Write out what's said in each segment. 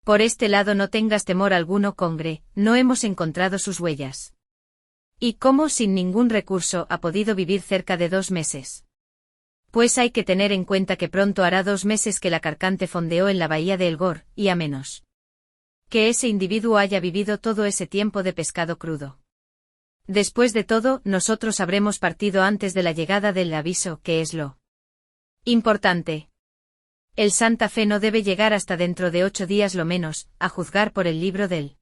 Por este lado no tengas temor alguno, Congre, no hemos encontrado sus huellas. ¿Y cómo sin ningún recurso ha podido vivir cerca de 2 meses? Pues hay que tener en cuenta que pronto hará 2 meses que la Carcante fondeó en la bahía de El Gor, y a menos que ese individuo haya vivido todo ese tiempo de pescado crudo. Después de todo, nosotros habremos partido antes de la llegada del aviso, que es lo importante. El Santa Fe no debe llegar hasta dentro de 8 días lo menos, a juzgar por el libro del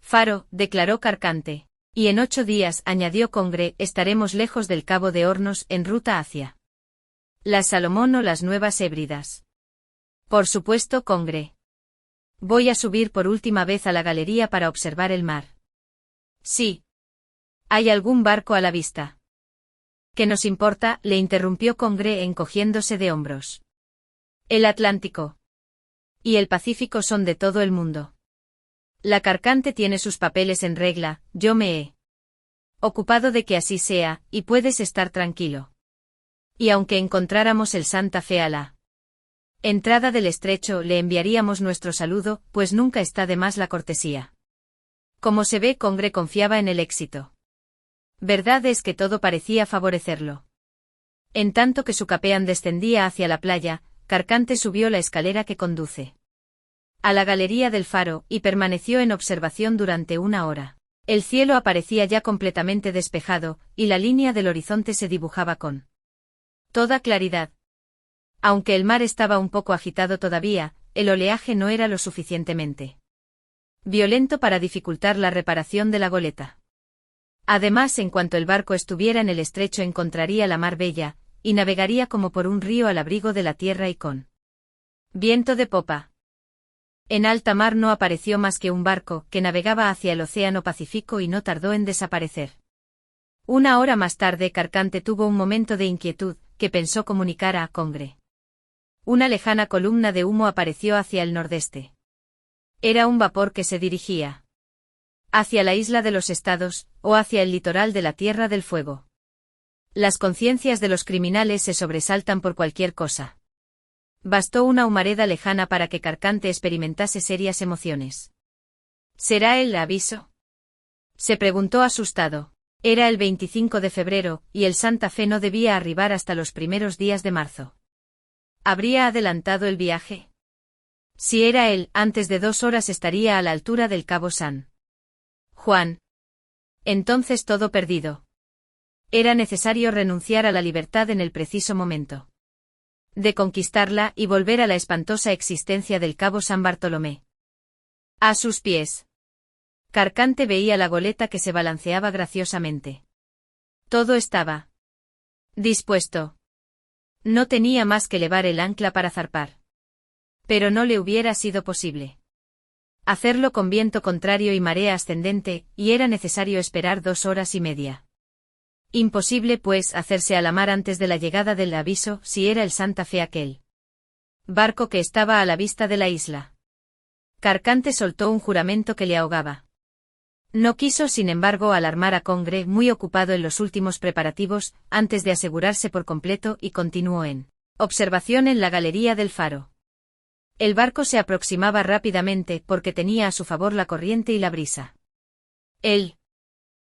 Faro, declaró Carcante. Y en 8 días, añadió Congre, estaremos lejos del Cabo de Hornos, en ruta hacia las Salomón o las Nuevas Hébridas. Por supuesto, Congre. Voy a subir por última vez a la galería para observar el mar. Sí. ¿Hay algún barco a la vista? ¿Qué nos importa?, le interrumpió Congre encogiéndose de hombros. El Atlántico y el Pacífico son de todo el mundo. La Carcante tiene sus papeles en regla, yo me he ocupado de que así sea, y puedes estar tranquilo. Y aunque encontráramos el Santa Fe a la entrada del estrecho, le enviaríamos nuestro saludo, pues nunca está de más la cortesía. Como se ve, Congre confiaba en el éxito. Verdad es que todo parecía favorecerlo. En tanto que su capellán descendía hacia la playa, Carcante subió la escalera que conduce a la galería del faro, y permaneció en observación durante 1 hora. El cielo aparecía ya completamente despejado, y la línea del horizonte se dibujaba con toda claridad. Aunque el mar estaba un poco agitado todavía, el oleaje no era lo suficientemente violento para dificultar la reparación de la goleta. Además, en cuanto el barco estuviera en el estrecho, encontraría la mar bella, y navegaría como por un río al abrigo de la tierra y con viento de popa. En alta mar no apareció más que un barco, que navegaba hacia el Océano Pacífico y no tardó en desaparecer. 1 hora más tarde, Carcante tuvo un momento de inquietud, que pensó comunicar a Congre. Una lejana columna de humo apareció hacia el nordeste. Era un vapor que se dirigía hacia la isla de los Estados, o hacia el litoral de la Tierra del Fuego. Las conciencias de los criminales se sobresaltan por cualquier cosa. Bastó una humareda lejana para que Carcante experimentase serias emociones. ¿Será el aviso?, se preguntó asustado. Era el 25 de febrero, y el Santa Fe no debía arribar hasta los primeros días de marzo. ¿Habría adelantado el viaje? Si era él, antes de 2 horas estaría a la altura del Cabo San Juan. Entonces todo perdido. Era necesario renunciar a la libertad en el preciso momento de conquistarla y volver a la espantosa existencia del Cabo San Bartolomé. A sus pies, Carcante veía la goleta que se balanceaba graciosamente. Todo estaba dispuesto. No tenía más que levar el ancla para zarpar. Pero no le hubiera sido posible hacerlo con viento contrario y marea ascendente, y era necesario esperar 2 horas y media. Imposible, pues, hacerse a la mar antes de la llegada del aviso, si era el Santa Fe aquel barco que estaba a la vista de la isla. Carcante soltó un juramento que le ahogaba. No quiso, sin embargo, alarmar a Congre, muy ocupado en los últimos preparativos, antes de asegurarse por completo, y continuó en observación en la galería del faro. El barco se aproximaba rápidamente, porque tenía a su favor la corriente y la brisa. El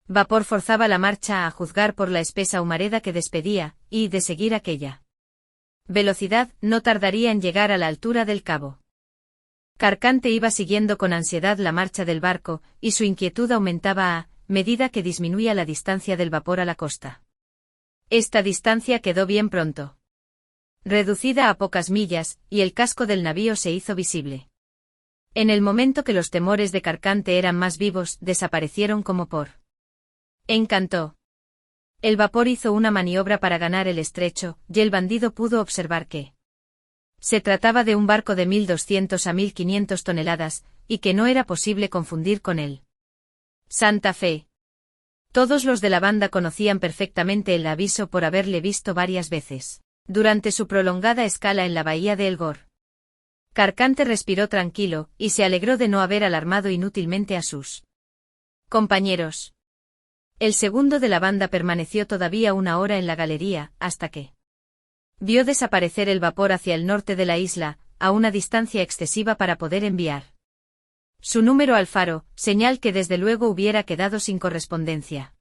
vapor forzaba la marcha, a juzgar por la espesa humareda que despedía, y, de seguir aquella velocidad, no tardaría en llegar a la altura del cabo. Carcante iba siguiendo con ansiedad la marcha del barco, y su inquietud aumentaba a medida que disminuía la distancia del vapor a la costa. Esta distancia quedó bien pronto reducida a pocas millas, y el casco del navío se hizo visible. En el momento que los temores de Carcante eran más vivos, desaparecieron como por encanto. El vapor hizo una maniobra para ganar el estrecho, y el bandido pudo observar que se trataba de un barco de 1.200 a 1.500 toneladas, y que no era posible confundir con él. Santa Fe. Todos los de la banda conocían perfectamente el aviso por haberle visto varias veces durante su prolongada escala en la bahía de El Gor. Carcante respiró tranquilo, y se alegró de no haber alarmado inútilmente a sus compañeros. El segundo de la banda permaneció todavía 1 hora en la galería, hasta que vio desaparecer el vapor hacia el norte de la isla, a una distancia excesiva para poder enviar Su número al faro, señal que desde luego hubiera quedado sin correspondencia.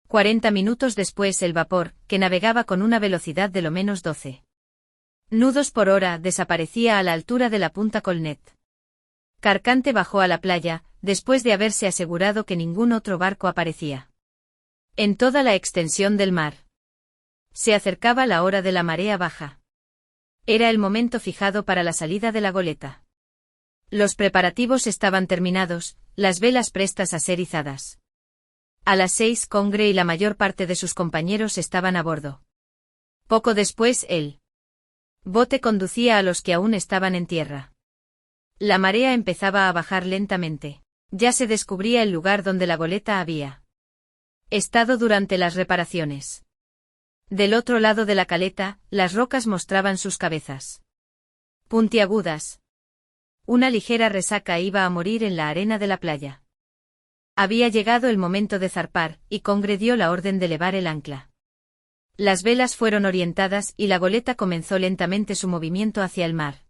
40 minutos después el vapor, que navegaba con una velocidad de lo menos 12 nudos por hora, desaparecía a la altura de la punta Colnet. Carcante bajó a la playa, después de haberse asegurado que ningún otro barco aparecía en toda la extensión del mar. Se acercaba la hora de la marea baja. Era el momento fijado para la salida de la goleta. Los preparativos estaban terminados, las velas prestas a ser izadas. A las 6 Congre y la mayor parte de sus compañeros estaban a bordo. Poco después el bote conducía a los que aún estaban en tierra. La marea empezaba a bajar lentamente. Ya se descubría el lugar donde la goleta había estado durante las reparaciones. Del otro lado de la caleta, las rocas mostraban sus cabezas puntiagudas. Una ligera resaca iba a morir en la arena de la playa. Había llegado el momento de zarpar, y Congre dio la orden de levar el ancla. Las velas fueron orientadas y la goleta comenzó lentamente su movimiento hacia el mar.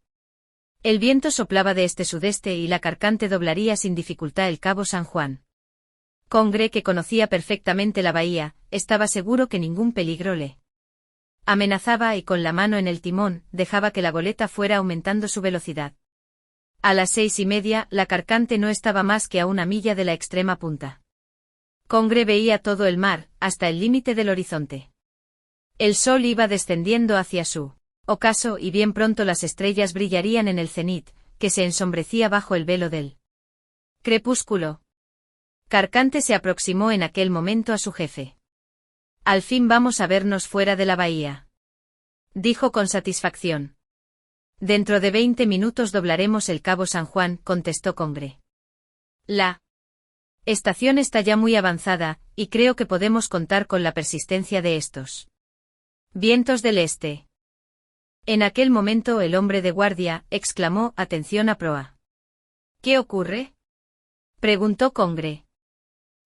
El viento soplaba de este-sudeste y la Carcante doblaría sin dificultad el cabo San Juan. Congre, que conocía perfectamente la bahía, estaba seguro que ningún peligro le amenazaba y con la mano en el timón, dejaba que la goleta fuera aumentando su velocidad. A las 6:30, la Carcante no estaba más que a una milla de la extrema punta. Congre veía todo el mar, hasta el límite del horizonte. El sol iba descendiendo hacia su ocaso y bien pronto las estrellas brillarían en el cenit, que se ensombrecía bajo el velo del crepúsculo. Carcante se aproximó en aquel momento a su jefe. Al fin vamos a vernos fuera de la bahía, dijo con satisfacción. Dentro de 20 minutos doblaremos el cabo San Juan, contestó Congre. La estación está ya muy avanzada, y creo que podemos contar con la persistencia de estos vientos del este. En aquel momento el hombre de guardia exclamó: «Atención a proa». «¿Qué ocurre?», preguntó Congre.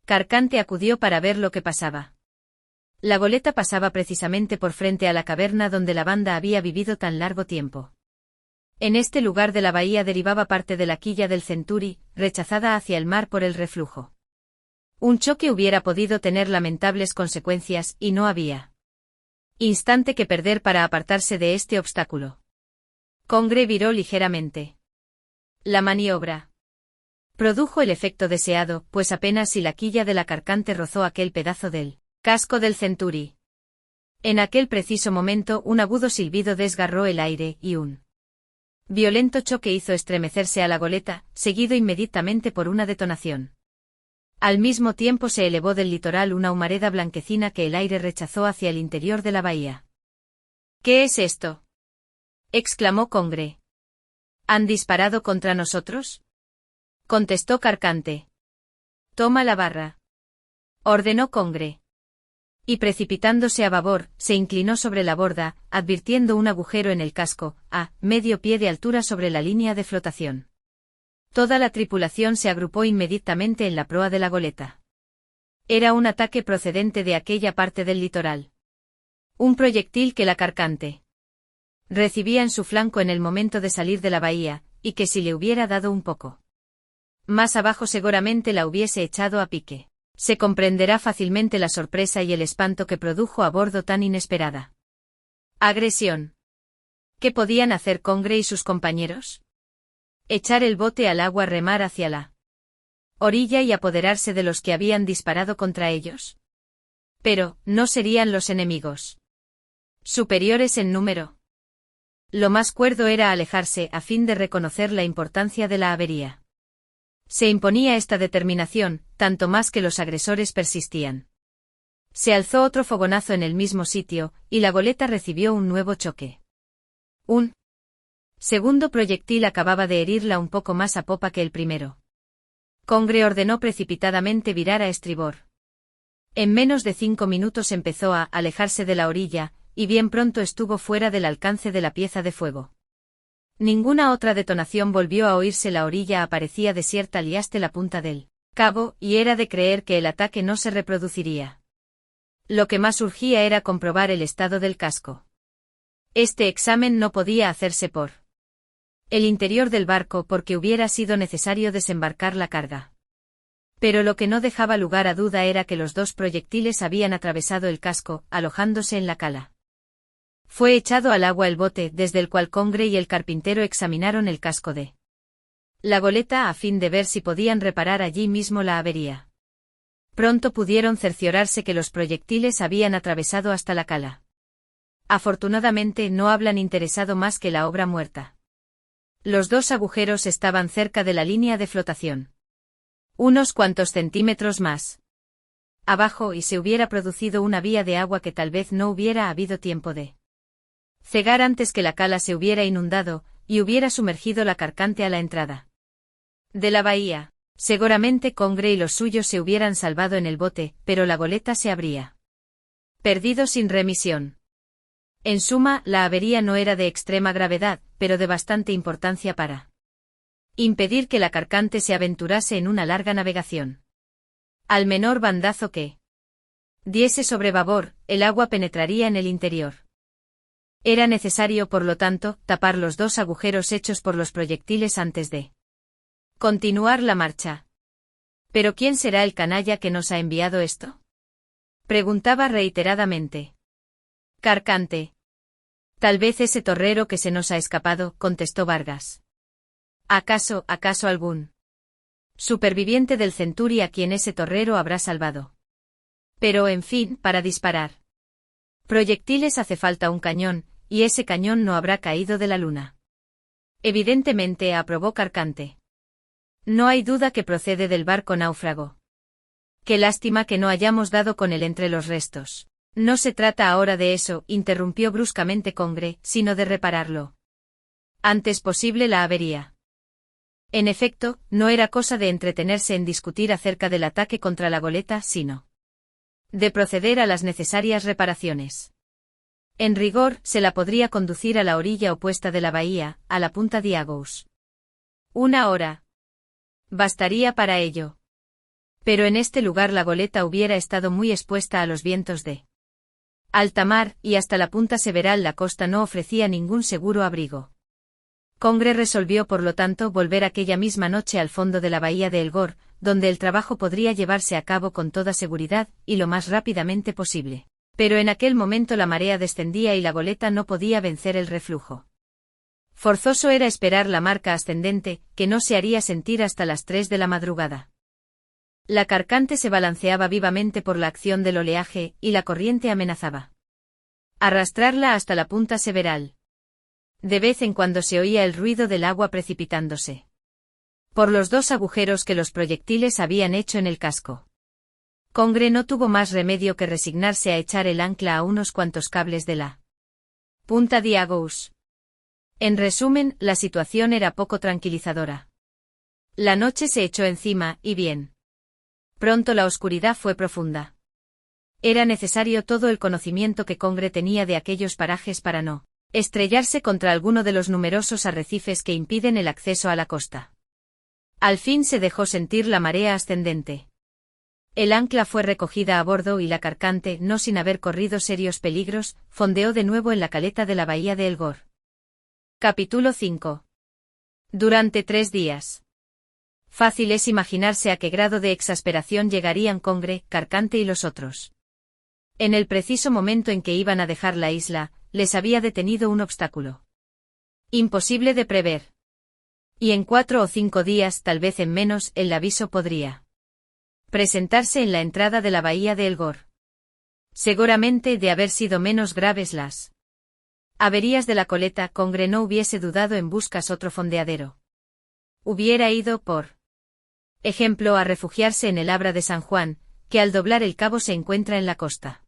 Carcante acudió para ver lo que pasaba. La goleta pasaba precisamente por frente a la caverna donde la banda había vivido tan largo tiempo. En este lugar de la bahía derivaba parte de la quilla del Centuri, rechazada hacia el mar por el reflujo. Un choque hubiera podido tener lamentables consecuencias, y no había instante que perder para apartarse de este obstáculo. Congre viró ligeramente. La maniobra produjo el efecto deseado, pues apenas si la quilla de la Carcante rozó aquel pedazo del casco del Centuri. En aquel preciso momento un agudo silbido desgarró el aire, y un violento choque hizo estremecerse a la goleta, seguido inmediatamente por una detonación. Al mismo tiempo se elevó del litoral una humareda blanquecina que el aire rechazó hacia el interior de la bahía. «¿Qué es esto?», exclamó Congre. «¿Han disparado contra nosotros?», contestó Carcante. «Toma la barra», ordenó Congre. Y precipitándose a babor, se inclinó sobre la borda, advirtiendo un agujero en el casco, a medio pie de altura sobre la línea de flotación. Toda la tripulación se agrupó inmediatamente en la proa de la goleta. Era un ataque procedente de aquella parte del litoral. Un proyectil que la Carcante recibía en su flanco en el momento de salir de la bahía, y que si le hubiera dado un poco más abajo seguramente la hubiese echado a pique. Se comprenderá fácilmente la sorpresa y el espanto que produjo a bordo tan inesperada agresión. ¿Qué podían hacer Congre y sus compañeros? Echar el bote al agua, remar hacia la orilla y apoderarse de los que habían disparado contra ellos. Pero, ¿no serían los enemigos superiores en número? Lo más cuerdo era alejarse a fin de reconocer la importancia de la avería. Se imponía esta determinación, tanto más que los agresores persistían. Se alzó otro fogonazo en el mismo sitio, y la goleta recibió un nuevo choque. Un segundo proyectil acababa de herirla un poco más a popa que el primero. Congre ordenó precipitadamente virar a estribor. En menos de 5 minutos empezó a alejarse de la orilla, y bien pronto estuvo fuera del alcance de la pieza de fuego. Ninguna otra detonación volvió a oírse, la orilla aparecía desierta y hasta la punta del cabo, y era de creer que el ataque no se reproduciría. Lo que más urgía era comprobar el estado del casco. Este examen no podía hacerse por el interior del barco porque hubiera sido necesario desembarcar la carga. Pero lo que no dejaba lugar a duda era que los dos proyectiles habían atravesado el casco, alojándose en la cala. Fue echado al agua el bote desde el cual Congre y el carpintero examinaron el casco de la goleta a fin de ver si podían reparar allí mismo la avería. Pronto pudieron cerciorarse que los proyectiles habían atravesado hasta la cala. Afortunadamente no hablan interesado más que la obra muerta. Los dos agujeros estaban cerca de la línea de flotación. Unos cuantos centímetros más abajo y se hubiera producido una vía de agua que tal vez no hubiera habido tiempo de cegar antes que la cala se hubiera inundado, y hubiera sumergido la carcante a la entrada de la bahía. Seguramente Congre y los suyos se hubieran salvado en el bote, pero la goleta se habría perdido sin remisión. En suma, la avería no era de extrema gravedad, pero de bastante importancia para impedir que la carcante se aventurase en una larga navegación. Al menor bandazo que diese sobre babor, el agua penetraría en el interior. Era necesario, por lo tanto, tapar los dos agujeros hechos por los proyectiles antes de continuar la marcha. ¿Pero quién será el canalla que nos ha enviado esto?, preguntaba reiteradamente Carcante. Tal vez ese torrero que se nos ha escapado, contestó Vargas. ¿Acaso algún superviviente del Century a quien ese torrero habrá salvado? Pero, en fin, para disparar proyectiles hace falta un cañón, y ese cañón no habrá caído de la luna. Evidentemente, aprobó Carcante. No hay duda que procede del barco náufrago. Qué lástima que no hayamos dado con él entre los restos. No se trata ahora de eso, interrumpió bruscamente Congre, sino de repararlo antes posible la avería. En efecto, no era cosa de entretenerse en discutir acerca del ataque contra la goleta, sino de proceder a las necesarias reparaciones. En rigor, se la podría conducir a la orilla opuesta de la bahía, a la punta Diagous. 1 hora bastaría para ello. Pero en este lugar la goleta hubiera estado muy expuesta a los vientos de alta mar, y hasta la punta Several la costa no ofrecía ningún seguro abrigo. Congre resolvió por lo tanto volver aquella misma noche al fondo de la bahía de Elgor, donde el trabajo podría llevarse a cabo con toda seguridad, y lo más rápidamente posible. Pero en aquel momento la marea descendía y la goleta no podía vencer el reflujo. Forzoso era esperar la marca ascendente, que no se haría sentir hasta las 3 de la madrugada. La carcante se balanceaba vivamente por la acción del oleaje, y la corriente amenazaba arrastrarla hasta la punta Several. De vez en cuando se oía el ruido del agua precipitándose por los dos agujeros que los proyectiles habían hecho en el casco. Congre no tuvo más remedio que resignarse a echar el ancla a unos cuantos cables de la punta Diagous. En resumen, la situación era poco tranquilizadora. La noche se echó encima, y bien pronto la oscuridad fue profunda. Era necesario todo el conocimiento que Congre tenía de aquellos parajes para no estrellarse contra alguno de los numerosos arrecifes que impiden el acceso a la costa. Al fin se dejó sentir la marea ascendente. El ancla fue recogida a bordo y la carcante, no sin haber corrido serios peligros, fondeó de nuevo en la caleta de la bahía de Elgor. Capítulo 5. Durante 3 días. Fácil es imaginarse a qué grado de exasperación llegarían Congre, Carcante y los otros. En el preciso momento en que iban a dejar la isla, les había detenido un obstáculo imposible de prever. Y en 4 o 5 días, tal vez en menos, el aviso podría presentarse en la entrada de la bahía de Elgor. Seguramente, de haber sido menos graves las averías de la coleta, Congre no hubiese dudado en buscar otro fondeadero. Hubiera ido, por ejemplo, a refugiarse en el Abra de San Juan, que al doblar el cabo se encuentra en la costa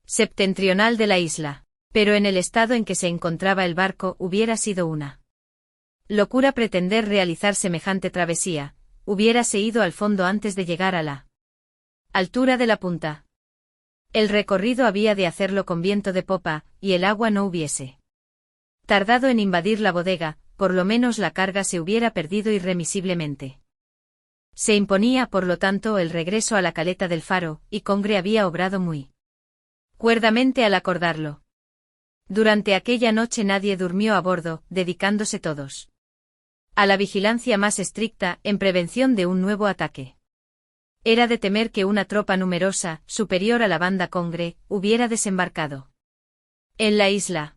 septentrional de la isla. Pero en el estado en que se encontraba el barco hubiera sido una locura pretender realizar semejante travesía. Hubiérase ido al fondo antes de llegar a la altura de la punta. El recorrido había de hacerlo con viento de popa, y el agua no hubiese tardado en invadir la bodega, por lo menos la carga se hubiera perdido irremisiblemente. Se imponía, por lo tanto, el regreso a la caleta del Faro, y Congre había obrado muy cuerdamente al acordarlo. Durante aquella noche nadie durmió a bordo, dedicándose todos a la vigilancia más estricta en prevención de un nuevo ataque. Era de temer que una tropa numerosa, superior a la banda Congre, hubiera desembarcado en la isla.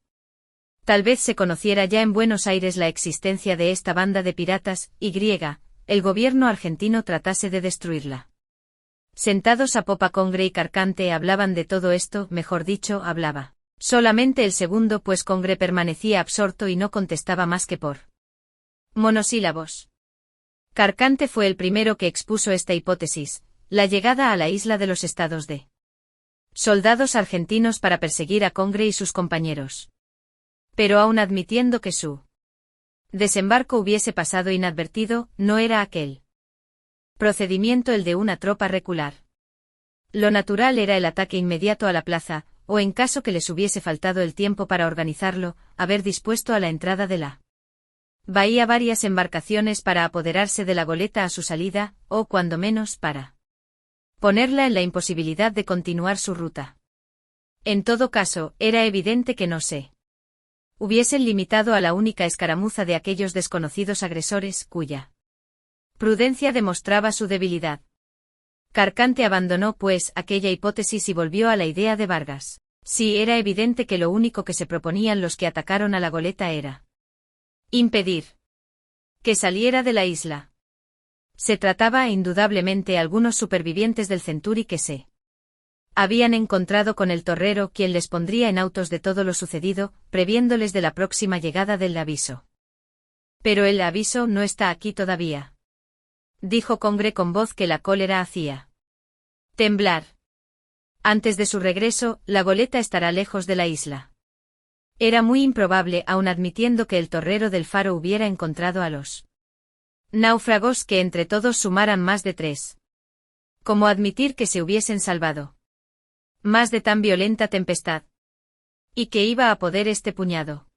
Tal vez se conociera ya en Buenos Aires la existencia de esta banda de piratas, y el gobierno argentino tratase de destruirla. Sentados a popa Congre y Carcante hablaban de todo esto, mejor dicho, hablaba solamente el segundo, pues Congre permanecía absorto y no contestaba más que por monosílabos. Carcante fue el primero que expuso esta hipótesis, la llegada a la isla de los estados de soldados argentinos para perseguir a Congre y sus compañeros. Pero aun admitiendo que su desembarco hubiese pasado inadvertido, no era aquel procedimiento el de una tropa regular. Lo natural era el ataque inmediato a la plaza, o en caso que les hubiese faltado el tiempo para organizarlo, haber dispuesto a la entrada de la bahía varias embarcaciones para apoderarse de la goleta a su salida, o cuando menos para ponerla en la imposibilidad de continuar su ruta. En todo caso, era evidente que no se hubiesen limitado a la única escaramuza de aquellos desconocidos agresores, cuya prudencia demostraba su debilidad. Carcante abandonó, pues, aquella hipótesis y volvió a la idea de Vargas. Sí, era evidente que lo único que se proponían los que atacaron a la goleta era impedir que saliera de la isla. Se trataba indudablemente algunos supervivientes del Centuri que se habían encontrado con el torrero, quien les pondría en autos de todo lo sucedido, previéndoles de la próxima llegada del aviso. Pero el aviso no está aquí todavía, dijo Congre con voz que la cólera hacía temblar. Antes de su regreso, la goleta estará lejos de la isla. Era muy improbable, aun admitiendo que el torrero del Faro hubiera encontrado a los náufragos, que entre todos sumaran más de 3. Como admitir que se hubiesen salvado más de tan violenta tempestad. ¿Y que iba a poder este puñado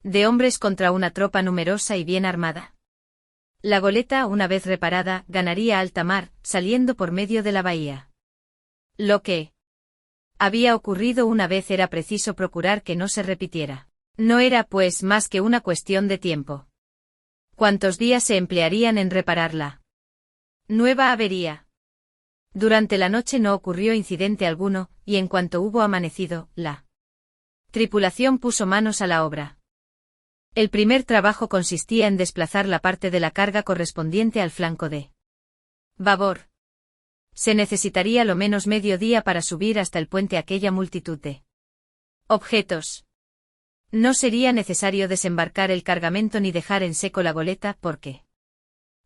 de hombres contra una tropa numerosa y bien armada? La goleta, una vez reparada, ganaría alta mar, saliendo por medio de la bahía. Lo que había ocurrido una vez era preciso procurar que no se repitiera. No era, pues, más que una cuestión de tiempo. ¿Cuántos días se emplearían en repararla nueva avería? Durante la noche no ocurrió incidente alguno, y en cuanto hubo amanecido, la tripulación puso manos a la obra. El primer trabajo consistía en desplazar la parte de la carga correspondiente al flanco de babor. Se necesitaría lo menos medio día para subir hasta el puente aquella multitud de objetos. No sería necesario desembarcar el cargamento ni dejar en seco la goleta, porque,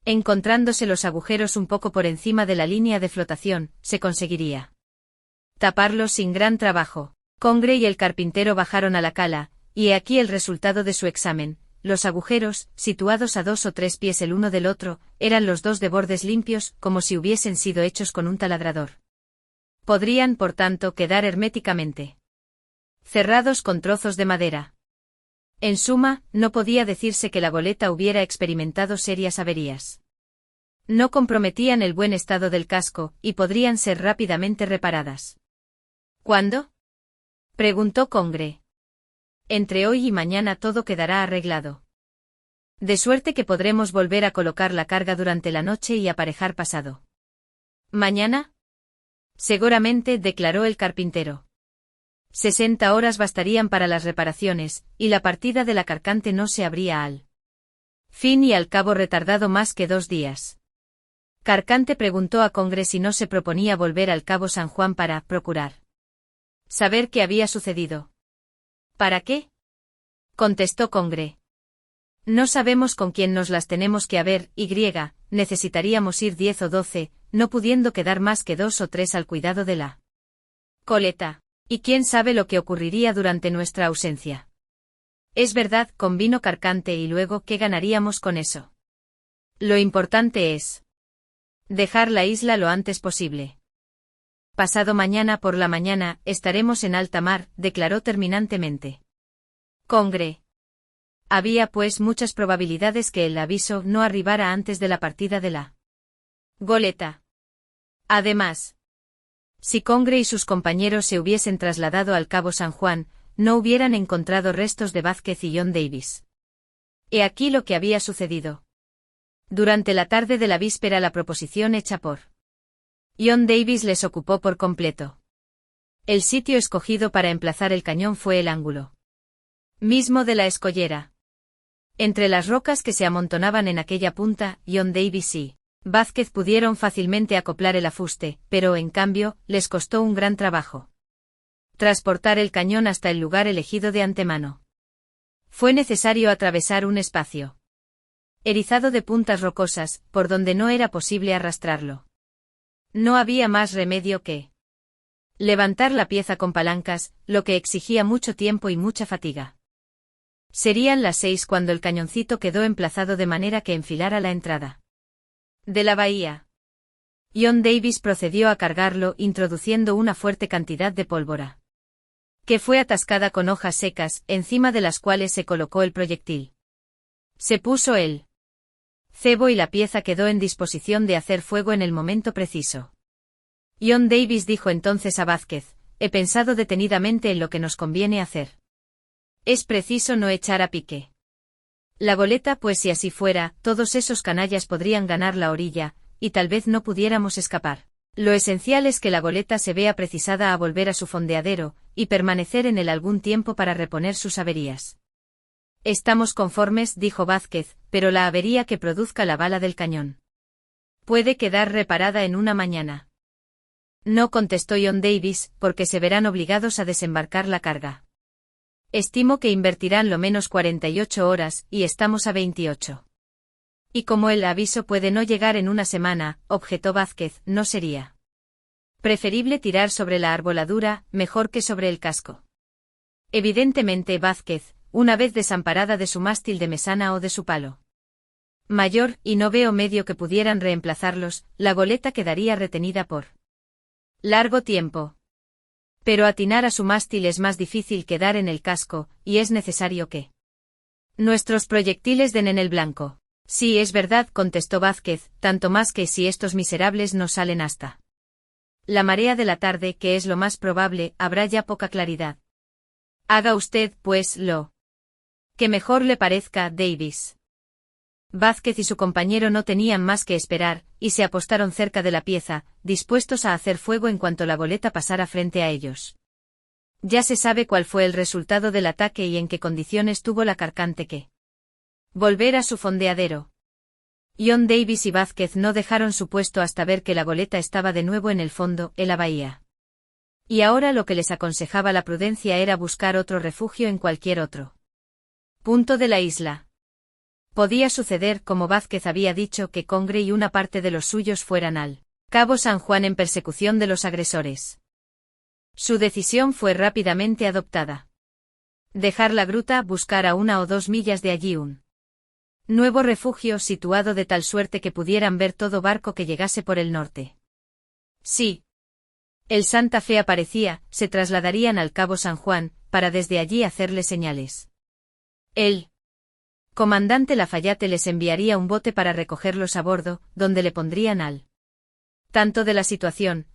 encontrándose los agujeros un poco por encima de la línea de flotación, se conseguiría taparlos sin gran trabajo. Congre y el carpintero bajaron a la cala, y he aquí el resultado de su examen. Los agujeros, situados a 2 o 3 pies el uno del otro, eran los dos de bordes limpios, como si hubiesen sido hechos con un taladrador. Podrían, por tanto, quedar herméticamente cerrados con trozos de madera. En suma, no podía decirse que la goleta hubiera experimentado serias averías. No comprometían el buen estado del casco, y podrían ser rápidamente reparadas. ¿Cuándo?, preguntó Congre. Entre hoy y mañana todo quedará arreglado. De suerte que podremos volver a colocar la carga durante la noche y aparejar pasado mañana. Seguramente, declaró el carpintero. 60 horas bastarían para las reparaciones, y la partida de la Carcante no se habría al fin y al cabo retardado más que 2 días. Carcante preguntó a Congre si no se proponía volver al cabo San Juan para procurar saber qué había sucedido. ¿Para qué?, contestó Congre. No sabemos con quién nos las tenemos que haber, necesitaríamos ir 10 o 12, no pudiendo quedar más que 2 o 3 al cuidado de la coleta. Y quién sabe lo que ocurriría durante nuestra ausencia. Es verdad, convino Carcante, y luego, ¿qué ganaríamos con eso? Lo importante es dejar la isla lo antes posible. Pasado mañana por la mañana, estaremos en alta mar, declaró terminantemente Congre. Había, pues, muchas probabilidades que el aviso no arribara antes de la partida de la goleta. Además, si Congre y sus compañeros se hubiesen trasladado al cabo San Juan, no hubieran encontrado restos de Vázquez y John Davis. He aquí lo que había sucedido. Durante la tarde de la víspera la proposición hecha por John Davis les ocupó por completo. El sitio escogido para emplazar el cañón fue el ángulo mismo de la escollera. Entre las rocas que se amontonaban en aquella punta, John Davis y Vázquez pudieron fácilmente acoplar el afuste, pero en cambio, les costó un gran trabajo transportar el cañón hasta el lugar elegido de antemano. Fue necesario atravesar un espacio erizado de puntas rocosas, por donde no era posible arrastrarlo. No había más remedio que levantar la pieza con palancas, lo que exigía mucho tiempo y mucha fatiga. Serían las 6 cuando el cañoncito quedó emplazado de manera que enfilara la entrada de la bahía. John Davis procedió a cargarlo introduciendo una fuerte cantidad de pólvora, que fue atascada con hojas secas, encima de las cuales se colocó el proyectil. Se puso el cebo y la pieza quedó en disposición de hacer fuego en el momento preciso. John Davis dijo entonces a Vázquez: he pensado detenidamente en lo que nos conviene hacer. Es preciso no echar a pique la goleta, pues si así fuera, todos esos canallas podrían ganar la orilla, y tal vez no pudiéramos escapar. Lo esencial es que la goleta se vea precisada a volver a su fondeadero, y permanecer en él algún tiempo para reponer sus averías. Estamos conformes, dijo Vázquez, pero la avería que produzca la bala del cañón puede quedar reparada en una mañana. No, contestó John Davis, porque se verán obligados a desembarcar la carga. Estimo que invertirán lo menos 48 horas, y estamos a 28. Y como el aviso puede no llegar en una semana, objetó Vázquez, ¿no sería preferible tirar sobre la arboladura, mejor que sobre el casco? Evidentemente, Vázquez, una vez desamparada de su mástil de mesana o de su palo mayor, y no veo medio que pudieran reemplazarlos, la goleta quedaría retenida por largo tiempo. Pero atinar a su mástil es más difícil que dar en el casco, y es necesario que nuestros proyectiles den en el blanco. Sí, es verdad, contestó Vázquez, tanto más que si estos miserables no salen hasta la marea de la tarde, que es lo más probable, habrá ya poca claridad. Haga usted, pues, lo que mejor le parezca, Davis. Vázquez y su compañero no tenían más que esperar, y se apostaron cerca de la pieza, dispuestos a hacer fuego en cuanto la goleta pasara frente a ellos. Ya se sabe cuál fue el resultado del ataque y en qué condiciones tuvo la carcante que volver a su fondeadero. John Davis y Vázquez no dejaron su puesto hasta ver que la goleta estaba de nuevo en el fondo, en la bahía. Y ahora lo que les aconsejaba la prudencia era buscar otro refugio en cualquier otro punto de la isla. Podía suceder, como Vázquez había dicho, que Congre y una parte de los suyos fueran al Cabo San Juan en persecución de los agresores. Su decisión fue rápidamente adoptada. Dejar la gruta, buscar a 1 o 2 millas de allí un nuevo refugio situado de tal suerte que pudieran ver todo barco que llegase por el norte. Sí. El Santa Fe aparecía, se trasladarían al Cabo San Juan, para desde allí hacerle señales. El comandante Lafayette les enviaría un bote para recogerlos a bordo, donde le pondrían al tanto de la situación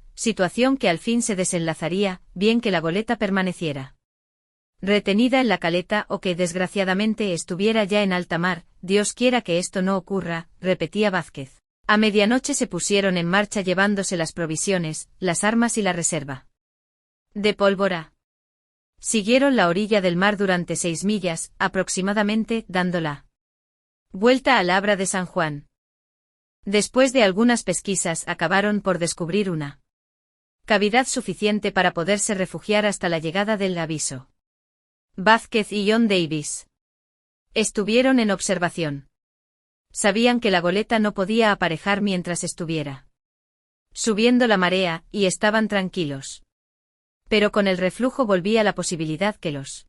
que al fin se desenlazaría, bien que la goleta permaneciera retenida en la caleta o que desgraciadamente estuviera ya en alta mar. Dios quiera que esto no ocurra, repetía Vázquez. A medianoche se pusieron en marcha llevándose las provisiones, las armas y la reserva de pólvora. Siguieron la orilla del mar durante 6 millas, aproximadamente, dando la vuelta al Abra de San Juan. Después de algunas pesquisas acabaron por descubrir una cavidad suficiente para poderse refugiar hasta la llegada del aviso. Vázquez y John Davis estuvieron en observación. Sabían que la goleta no podía aparejar mientras estuviera subiendo la marea, y estaban tranquilos. Pero con el reflujo volvía la posibilidad que los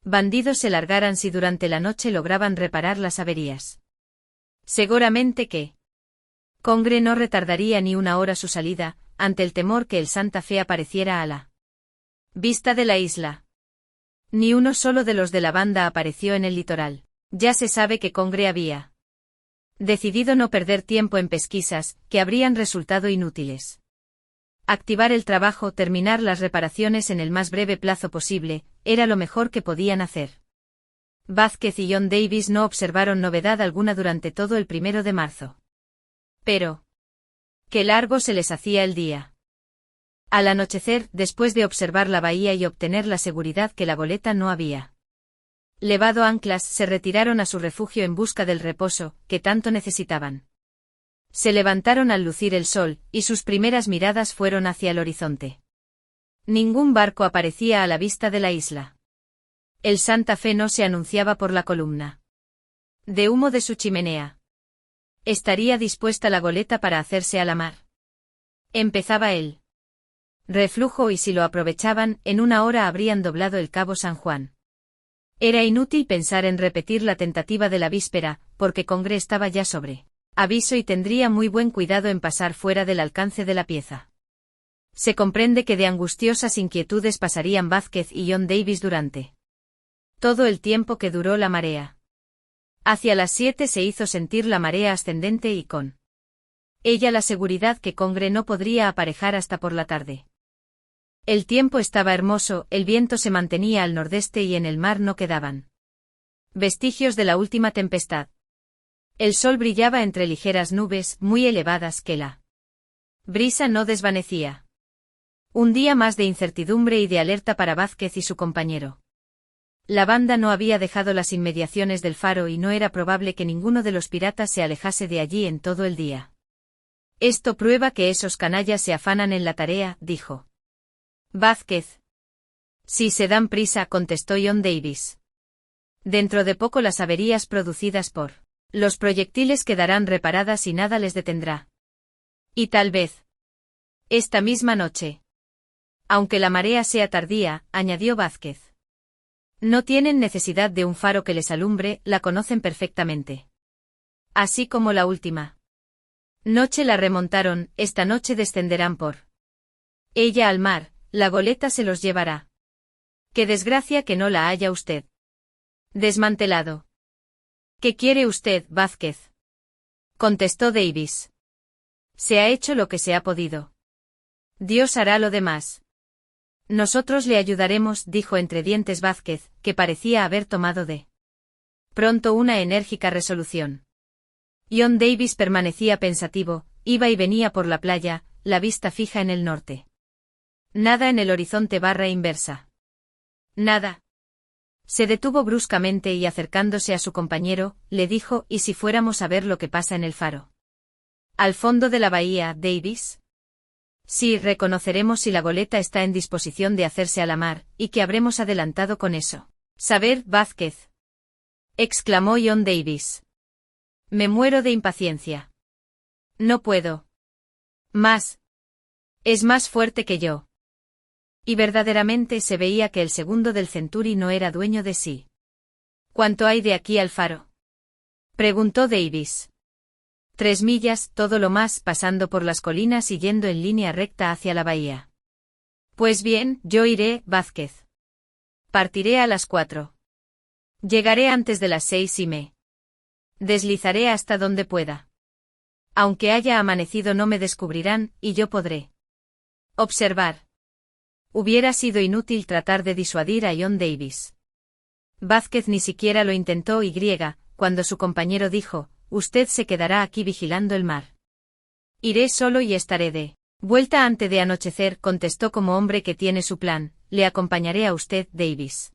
bandidos se largaran si durante la noche lograban reparar las averías. Seguramente que Congre no retardaría ni una hora su salida, ante el temor que el Santa Fe apareciera a la vista de la isla. Ni uno solo de los de la banda apareció en el litoral. Ya se sabe que Congre había decidido no perder tiempo en pesquisas, que habrían resultado inútiles. Activar el trabajo, terminar las reparaciones en el más breve plazo posible, era lo mejor que podían hacer. Vázquez y John Davis no observaron novedad alguna durante todo el 1 de marzo. Pero qué largo se les hacía el día. Al anochecer, después de observar la bahía y obtener la seguridad que la goleta no había levado anclas, se retiraron a su refugio en busca del reposo, que tanto necesitaban. Se levantaron al lucir el sol, y sus primeras miradas fueron hacia el horizonte. Ningún barco aparecía a la vista de la isla. El Santa Fe no se anunciaba por la columna de humo de su chimenea. ¿Estaría dispuesta la goleta para hacerse a la mar? Empezaba el reflujo y si lo aprovechaban, en una hora habrían doblado el cabo San Juan. Era inútil pensar en repetir la tentativa de la víspera, porque Congre estaba ya sobre aviso y tendría muy buen cuidado en pasar fuera del alcance de la pieza. Se comprende que de angustiosas inquietudes pasarían Vázquez y John Davis durante todo el tiempo que duró la marea. Hacia las 7 se hizo sentir la marea ascendente y con ella la seguridad que Congre no podría aparejar hasta por la tarde. El tiempo estaba hermoso, el viento se mantenía al nordeste y en el mar no quedaban vestigios de la última tempestad. El sol brillaba entre ligeras nubes muy elevadas que la brisa no desvanecía. Un día más de incertidumbre y de alerta para Vázquez y su compañero. La banda no había dejado las inmediaciones del faro y no era probable que ninguno de los piratas se alejase de allí en todo el día. Esto prueba que esos canallas se afanan en la tarea, dijo Vázquez. Si se dan prisa, contestó John Davis. Dentro de poco las averías producidas por los proyectiles quedarán reparadas y nada les detendrá. Y tal vez esta misma noche. Aunque la marea sea tardía, añadió Vázquez. No tienen necesidad de un faro que les alumbre, la conocen perfectamente. Así como la última noche la remontaron, esta noche descenderán por ella al mar. La goleta se los llevará. Qué desgracia que no la haya usted desmantelado. ¿Qué quiere usted, Vázquez? Contestó Davis. Se ha hecho lo que se ha podido. Dios hará lo demás. Nosotros le ayudaremos, dijo entre dientes Vázquez, que parecía haber tomado de pronto una enérgica resolución. John Davis permanecía pensativo, iba y venía por la playa, la vista fija en el norte. Nada en el horizonte barra inversa. Nada. Se detuvo bruscamente y acercándose a su compañero, le dijo, ¿y si fuéramos a ver lo que pasa en el faro? ¿Al fondo de la bahía, Davis? Sí, reconoceremos si la goleta está en disposición de hacerse a la mar, y que habremos adelantado con eso. Saber, Vázquez. Exclamó John Davis. Me muero de impaciencia. No puedo. Más. Es más fuerte que yo. Y verdaderamente se veía que el segundo del Century no era dueño de sí. ¿Cuánto hay de aquí al faro? Preguntó Davis. 3 millas, todo lo más, pasando por las colinas y yendo en línea recta hacia la bahía. Pues bien, yo iré, Vázquez. Partiré a las 4. Llegaré antes de las 6 y me deslizaré hasta donde pueda. Aunque haya amanecido no me descubrirán, y yo podré observar. Hubiera sido inútil tratar de disuadir a John Davis. Vázquez ni siquiera lo intentó cuando su compañero dijo, usted se quedará aquí vigilando el mar. Iré solo y estaré de vuelta antes de anochecer, contestó como hombre que tiene su plan, le acompañaré a usted, Davis.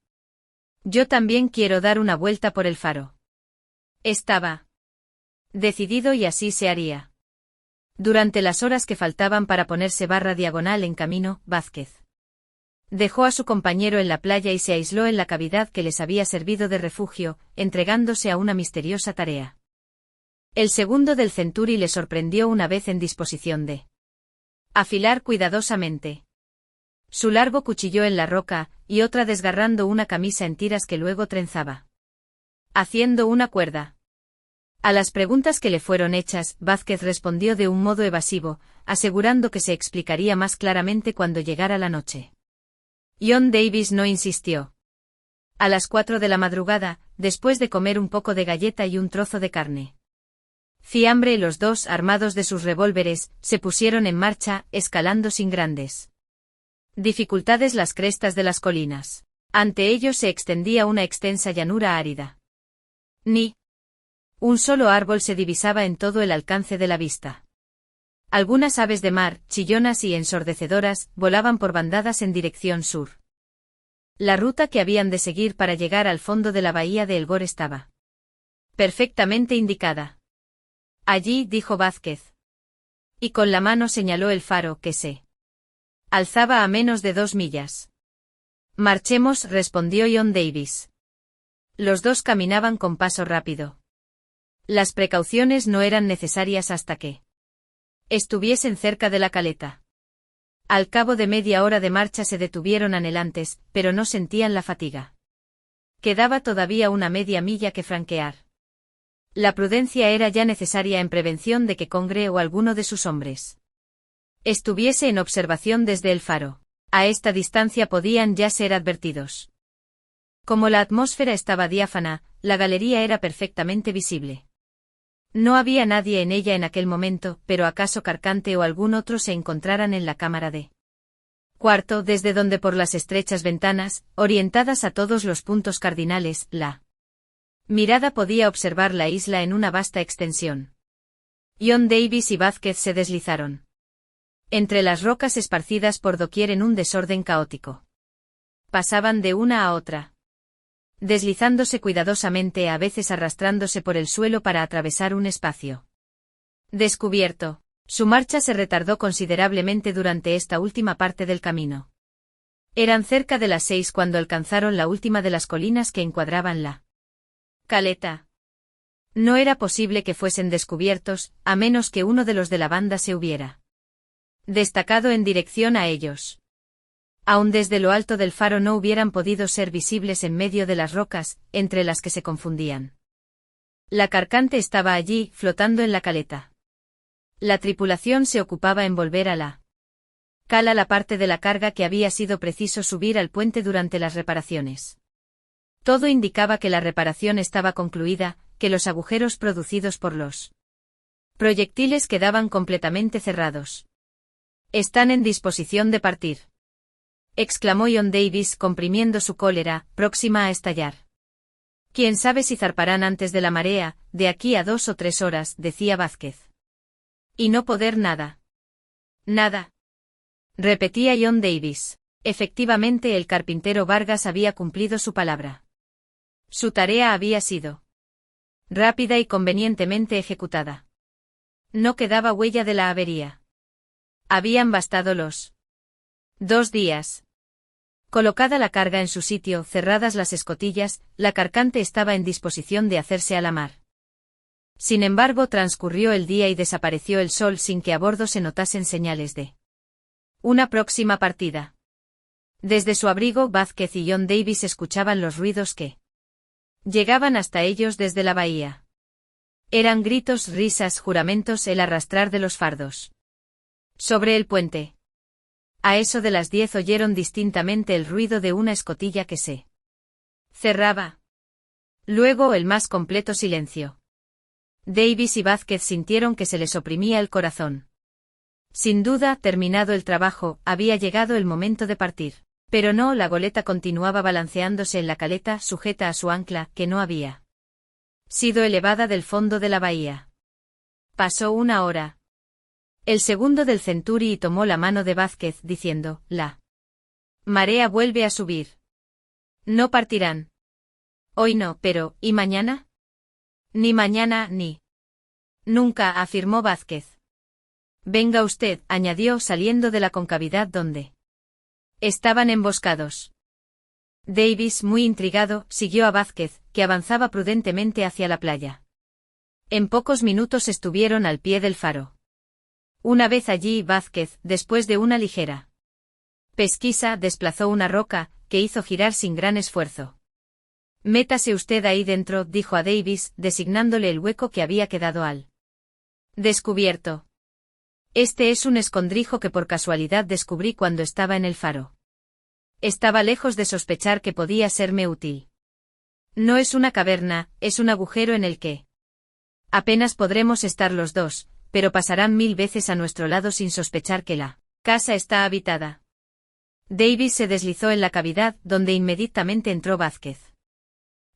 Yo también quiero dar una vuelta por el faro. Estaba decidido y así se haría. Durante las horas que faltaban para ponerse barra diagonal en camino, Vázquez dejó a su compañero en la playa y se aisló en la cavidad que les había servido de refugio, entregándose a una misteriosa tarea. El segundo del Century le sorprendió una vez en disposición de afilar cuidadosamente su largo cuchillo en la roca, y otra desgarrando una camisa en tiras que luego trenzaba haciendo una cuerda. A las preguntas que le fueron hechas, Vázquez respondió de un modo evasivo, asegurando que se explicaría más claramente cuando llegara la noche. John Davis no insistió. A las 4 de la madrugada, después de comer un poco de galleta y un trozo de carne fiambre, los dos, armados de sus revólveres, se pusieron en marcha, escalando sin grandes dificultades las crestas de las colinas. Ante ellos se extendía una extensa llanura árida. Ni un solo árbol se divisaba en todo el alcance de la vista. Algunas aves de mar, chillonas y ensordecedoras, volaban por bandadas en dirección sur. La ruta que habían de seguir para llegar al fondo de la bahía de El Gor estaba perfectamente indicada. Allí, dijo Vázquez. Y con la mano señaló el faro que se alzaba a menos de 2 millas. Marchemos, respondió John Davis. Los dos caminaban con paso rápido. Las precauciones no eran necesarias hasta que estuviesen cerca de la caleta. Al cabo de media hora de marcha se detuvieron anhelantes, pero no sentían la fatiga. Quedaba todavía una media milla que franquear. La prudencia era ya necesaria en prevención de que Congre o alguno de sus hombres estuviese en observación desde el faro. A esta distancia podían ya ser advertidos. Como la atmósfera estaba diáfana, la galería era perfectamente visible. No había nadie en ella en aquel momento, pero acaso Carcante o algún otro se encontraran en la cámara de cuarto, desde donde por las estrechas ventanas, orientadas a todos los puntos cardinales, la mirada podía observar la isla en una vasta extensión. John Davis y Vázquez se deslizaron entre las rocas esparcidas por doquier en un desorden caótico. Pasaban de una a otra, deslizándose cuidadosamente, a veces arrastrándose por el suelo para atravesar un espacio descubierto. Su marcha se retardó considerablemente durante esta última parte del camino. Eran cerca de las 6 cuando alcanzaron la última de las colinas que encuadraban la caleta. No era posible que fuesen descubiertos, a menos que uno de los de la banda se hubiera destacado en dirección a ellos. Aun desde lo alto del faro no hubieran podido ser visibles en medio de las rocas, entre las que se confundían. La Carcante estaba allí, flotando en la caleta. La tripulación se ocupaba en volver a la cala la parte de la carga que había sido preciso subir al puente durante las reparaciones. Todo indicaba que la reparación estaba concluida, que los agujeros producidos por los proyectiles quedaban completamente cerrados. «Están en disposición de partir», exclamó John Davis comprimiendo su cólera, próxima a estallar. «Quién sabe si zarparán antes de la marea, de aquí a 2 o 3 horas», decía Vázquez. «Y no poder nada». «Nada», repetía John Davis. Efectivamente, el carpintero Vargas había cumplido su palabra. Su tarea había sido rápida y convenientemente ejecutada. No quedaba huella de la avería. Habían bastado los 2 días. Colocada la carga en su sitio, cerradas las escotillas, la Carcante estaba en disposición de hacerse a la mar. Sin embargo, transcurrió el día y desapareció el sol sin que a bordo se notasen señales de una próxima partida. Desde su abrigo, Vázquez y John Davis escuchaban los ruidos que llegaban hasta ellos desde la bahía. Eran gritos, risas, juramentos, el arrastrar de los fardos sobre el puente. A eso de las 10 oyeron distintamente el ruido de una escotilla que se cerraba. Luego el más completo silencio. Davis y Vázquez sintieron que se les oprimía el corazón. Sin duda, terminado el trabajo, había llegado el momento de partir. Pero no, la goleta continuaba balanceándose en la caleta, sujeta a su ancla, que no había sido elevada del fondo de la bahía. Pasó 1 hora. El segundo del Centuri tomó la mano de Vázquez, diciendo: «La marea vuelve a subir. No partirán. Hoy no, pero, ¿y mañana?» «Ni mañana, ni nunca», afirmó Vázquez. «Venga usted», añadió, saliendo de la concavidad donde estaban emboscados. Davis, muy intrigado, siguió a Vázquez, que avanzaba prudentemente hacia la playa. En pocos minutos estuvieron al pie del faro. Una vez allí, Vázquez, después de una ligera pesquisa, desplazó una roca, que hizo girar sin gran esfuerzo. «Métase usted ahí dentro», dijo a Davis, designándole el hueco que había quedado al descubierto. «Este es un escondrijo que por casualidad descubrí cuando estaba en el faro. Estaba lejos de sospechar que podía serme útil. No es una caverna, es un agujero en el que apenas podremos estar los dos, pero pasarán 1000 veces a nuestro lado sin sospechar que la casa está habitada». Davis se deslizó en la cavidad, donde inmediatamente entró Vázquez.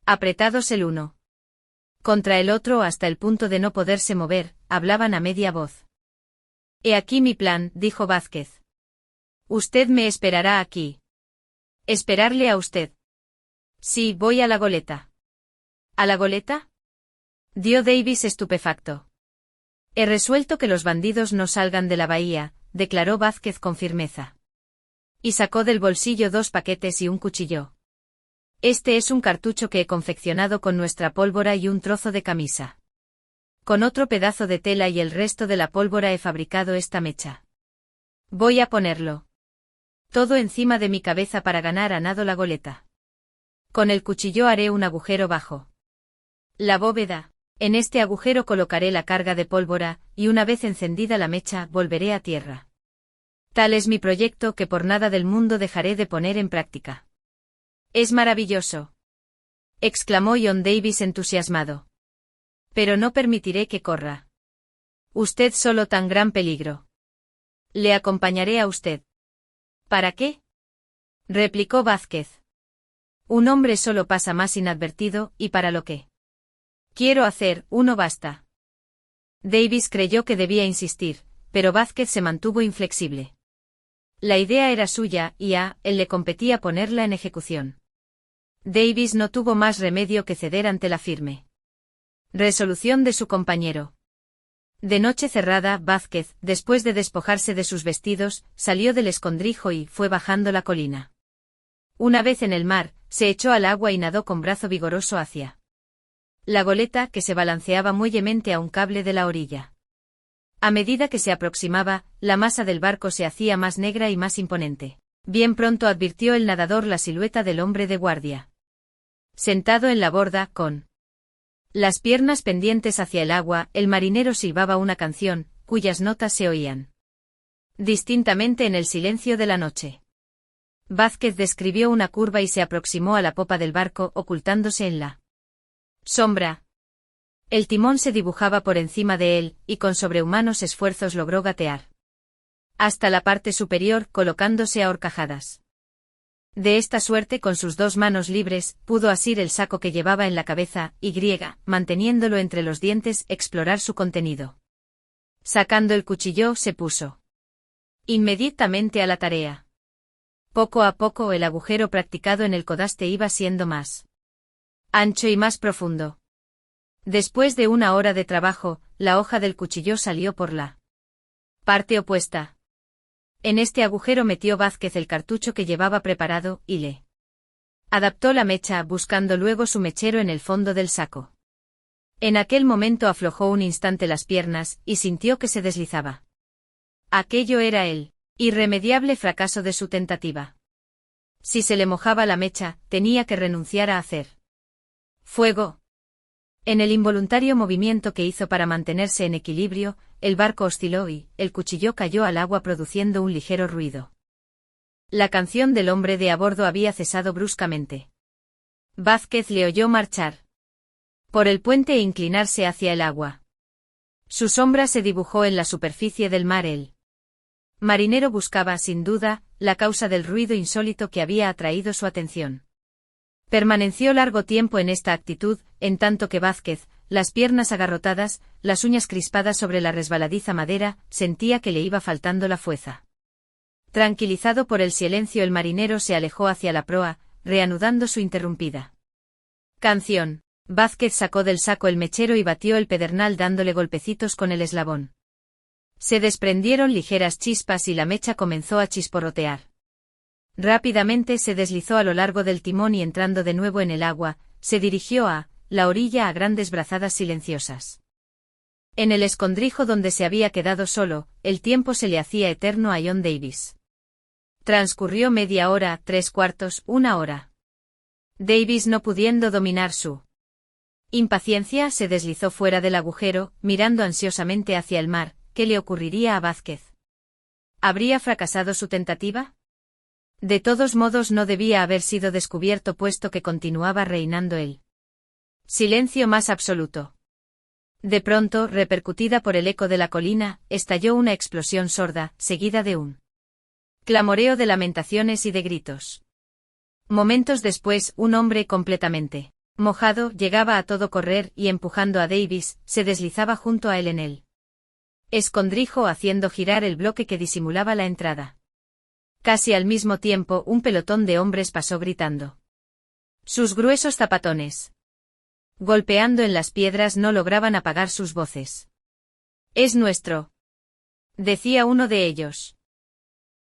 Apretados el uno contra el otro hasta el punto de no poderse mover, hablaban a media voz. He aquí mi plan, dijo Vázquez. Usted me esperará aquí. ¿Esperarle a usted? Sí, voy a la goleta. ¿A la goleta? Dio Davis estupefacto. He resuelto que los bandidos no salgan de la bahía, declaró Vázquez con firmeza. Y sacó del bolsillo 2 paquetes y un cuchillo. Este es un cartucho que he confeccionado con nuestra pólvora y un trozo de camisa. Con otro pedazo de tela y el resto de la pólvora he fabricado esta mecha. Voy a ponerlo todo encima de mi cabeza para ganar a nado la goleta. Con el cuchillo haré un agujero bajo la bóveda. En este agujero colocaré la carga de pólvora, y una vez encendida la mecha, volveré a tierra. Tal es mi proyecto que por nada del mundo dejaré de poner en práctica. Es maravilloso, exclamó John Davis entusiasmado. Pero no permitiré que corra usted solo tan gran peligro. Le acompañaré a usted. ¿Para qué? Replicó Vázquez. Un hombre solo pasa más inadvertido, y para lo que quiero hacer, uno basta. Davis creyó que debía insistir, pero Vázquez se mantuvo inflexible. La idea era suya, y a él le competía ponerla en ejecución. Davis no tuvo más remedio que ceder ante la firme resolución de su compañero. De noche cerrada, Vázquez, después de despojarse de sus vestidos, salió del escondrijo y fue bajando la colina. Una vez en el mar, se echó al agua y nadó con brazo vigoroso hacia la goleta, que se balanceaba muellemente a un cable de la orilla. A medida que se aproximaba, la masa del barco se hacía más negra y más imponente. Bien pronto advirtió el nadador la silueta del hombre de guardia. Sentado en la borda, con las piernas pendientes hacia el agua, el marinero silbaba una canción, cuyas notas se oían distintamente en el silencio de la noche. Vázquez describió una curva y se aproximó a la popa del barco, ocultándose en la sombra. El timón se dibujaba por encima de él, y con sobrehumanos esfuerzos logró gatear hasta la parte superior, colocándose a horcajadas. De esta suerte, con sus 2 manos libres, pudo asir el saco que llevaba en la cabeza, y, manteniéndolo entre los dientes, explorar su contenido. Sacando el cuchillo, se puso inmediatamente a la tarea. Poco a poco el agujero practicado en el codaste iba siendo más ancho y más profundo. Después de 1 hora de trabajo, la hoja del cuchillo salió por la parte opuesta. En este agujero metió Vázquez el cartucho que llevaba preparado, y le adaptó la mecha, buscando luego su mechero en el fondo del saco. En aquel momento aflojó un instante las piernas, y sintió que se deslizaba. Aquello era el irremediable fracaso de su tentativa. Si se le mojaba la mecha, tenía que renunciar a hacer fuego. En el involuntario movimiento que hizo para mantenerse en equilibrio, el barco osciló y el cuchillo cayó al agua produciendo un ligero ruido. La canción del hombre de a bordo había cesado bruscamente. Vázquez le oyó marchar por el puente e inclinarse hacia el agua. Su sombra se dibujó en la superficie del mar. El marinero buscaba, sin duda, la causa del ruido insólito que había atraído su atención. Permaneció largo tiempo en esta actitud, en tanto que Vázquez, las piernas agarrotadas, las uñas crispadas sobre la resbaladiza madera, sentía que le iba faltando la fuerza. Tranquilizado por el silencio, el marinero se alejó hacia la proa, reanudando su interrumpida canción. Vázquez sacó del saco el mechero y batió el pedernal dándole golpecitos con el eslabón. Se desprendieron ligeras chispas y la mecha comenzó a chisporrotear. Rápidamente se deslizó a lo largo del timón y, entrando de nuevo en el agua, se dirigió a la orilla a grandes brazadas silenciosas. En el escondrijo donde se había quedado solo, el tiempo se le hacía eterno a John Davis. Transcurrió media hora, 3/4, 1 hora. Davis, no pudiendo dominar su impaciencia, se deslizó fuera del agujero, mirando ansiosamente hacia el mar. ¿Qué le ocurriría a Vázquez? ¿Habría fracasado su tentativa? De todos modos, no debía haber sido descubierto, puesto que continuaba reinando el silencio más absoluto. De pronto, repercutida por el eco de la colina, estalló una explosión sorda, seguida de un Clamoreo de lamentaciones y de gritos. Momentos después, un hombre completamente mojado llegaba a todo correr y empujando a Davis, se deslizaba junto a él en el escondrijo haciendo girar el bloque que disimulaba la entrada. Casi al mismo tiempo, un pelotón de hombres pasó gritando. Sus gruesos zapatones, golpeando en las piedras, no lograban apagar sus voces. «Es nuestro», decía uno de ellos.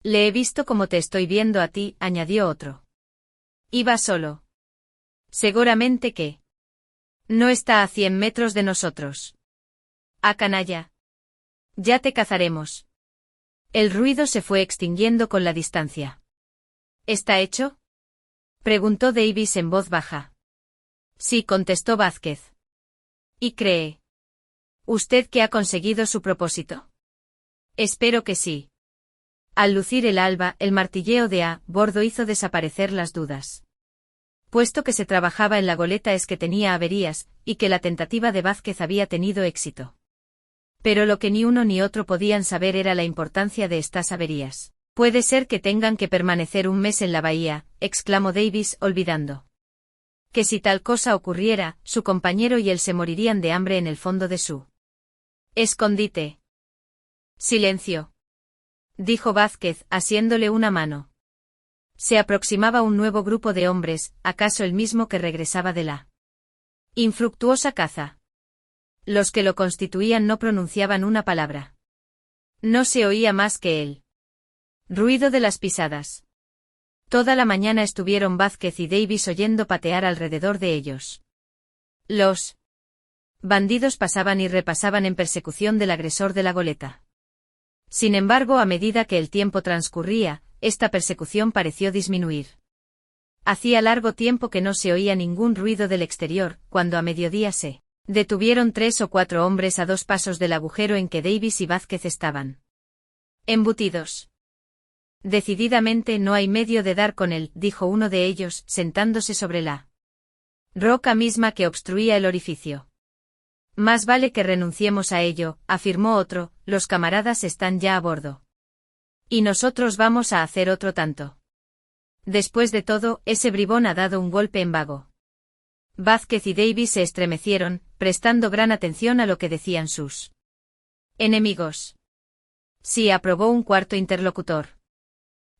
«Le he visto como te estoy viendo a ti», añadió otro. «Iba solo». «Seguramente que no está a 100 metros de nosotros». «Ah, canalla. Ya te cazaremos». El ruido se fue extinguiendo con la distancia. ¿Está hecho?, preguntó Davis en voz baja. Sí, contestó Vázquez. ¿Y cree usted que ha conseguido su propósito? Espero que sí. Al lucir el alba, el martilleo de a bordo hizo desaparecer las dudas. Puesto que se trabajaba en la goleta es que tenía averías, y que la tentativa de Vázquez había tenido éxito. Pero lo que ni uno ni otro podían saber era la importancia de estas averías. «Puede ser que tengan que permanecer un mes en la bahía», exclamó Davis, olvidando que si tal cosa ocurriera, su compañero y él se morirían de hambre en el fondo de su escondite. «Silencio», dijo Vázquez, asiéndole una mano. Se aproximaba un nuevo grupo de hombres, acaso el mismo que regresaba de la infructuosa caza. Los que lo constituían no pronunciaban una palabra. No se oía más que el ruido de las pisadas. Toda la mañana estuvieron Vázquez y Davis oyendo patear alrededor de ellos. Los bandidos pasaban y repasaban en persecución del agresor de la goleta. Sin embargo, a medida que el tiempo transcurría, esta persecución pareció disminuir. Hacía largo tiempo que no se oía ningún ruido del exterior, cuando a mediodía se detuvieron 3 o 4 hombres a 2 pasos del agujero en que Davis y Vázquez estaban embutidos. «Decididamente no hay medio de dar con él», dijo uno de ellos, sentándose sobre la roca misma que obstruía el orificio. «Más vale que renunciemos a ello», afirmó otro, «los camaradas están ya a bordo. Y nosotros vamos a hacer otro tanto. Después de todo, ese bribón ha dado un golpe en vago». Vázquez y Davis se estremecieron, prestando gran atención a lo que decían sus enemigos. Sí, aprobó un cuarto interlocutor.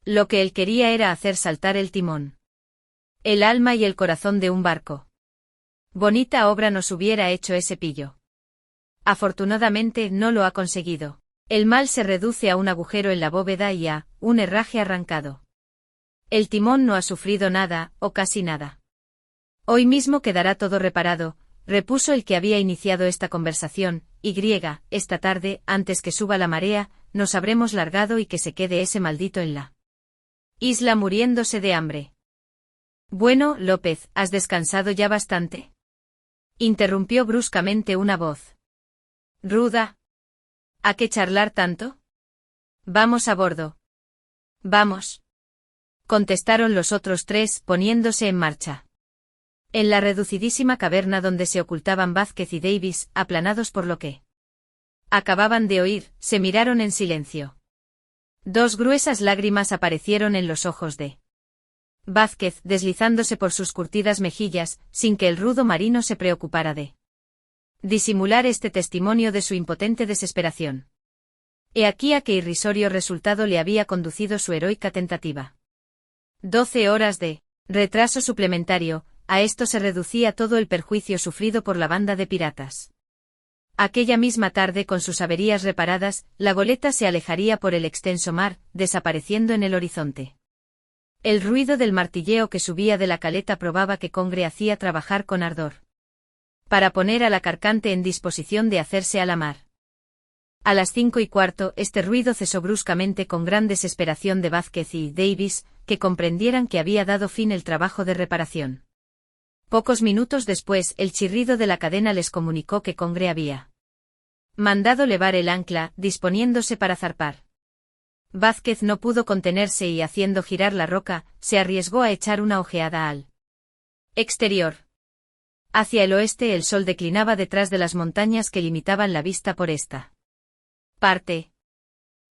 Lo que él quería era hacer saltar el timón. El alma y el corazón de un barco. Bonita obra nos hubiera hecho ese pillo. Afortunadamente no lo ha conseguido. El mal se reduce a un agujero en la bóveda y a un herraje arrancado. El timón no ha sufrido nada, o casi nada. Hoy mismo quedará todo reparado, repuso el que había iniciado esta conversación, esta tarde, antes que suba la marea, nos habremos largado y que se quede ese maldito en la isla muriéndose de hambre. Bueno, López, ¿has descansado ya bastante?, interrumpió bruscamente una voz ruda. ¿A qué charlar tanto? Vamos a bordo. Vamos, contestaron los otros 3, poniéndose en marcha. En la reducidísima caverna donde se ocultaban Vázquez y Davis, aplanados por lo que acababan de oír, se miraron en silencio. 2 gruesas lágrimas aparecieron en los ojos de Vázquez, deslizándose por sus curtidas mejillas, sin que el rudo marino se preocupara de disimular este testimonio de su impotente desesperación. He aquí a qué irrisorio resultado le había conducido su heroica tentativa. 12 horas de retraso suplementario, a esto se reducía todo el perjuicio sufrido por la banda de piratas. Aquella misma tarde, con sus averías reparadas, la goleta se alejaría por el extenso mar, desapareciendo en el horizonte. El ruido del martilleo que subía de la caleta probaba que Congre hacía trabajar con ardor para poner a la carcante en disposición de hacerse a la mar. A las 5:15, este ruido cesó bruscamente con gran desesperación de Vázquez y Davis, que comprendieran que había dado fin el trabajo de reparación. Pocos minutos después, el chirrido de la cadena les comunicó que Congre había mandado levar el ancla, disponiéndose para zarpar. Vázquez no pudo contenerse y, haciendo girar la roca, se arriesgó a echar una ojeada al exterior. Hacia el oeste el sol declinaba detrás de las montañas que limitaban la vista por esta parte.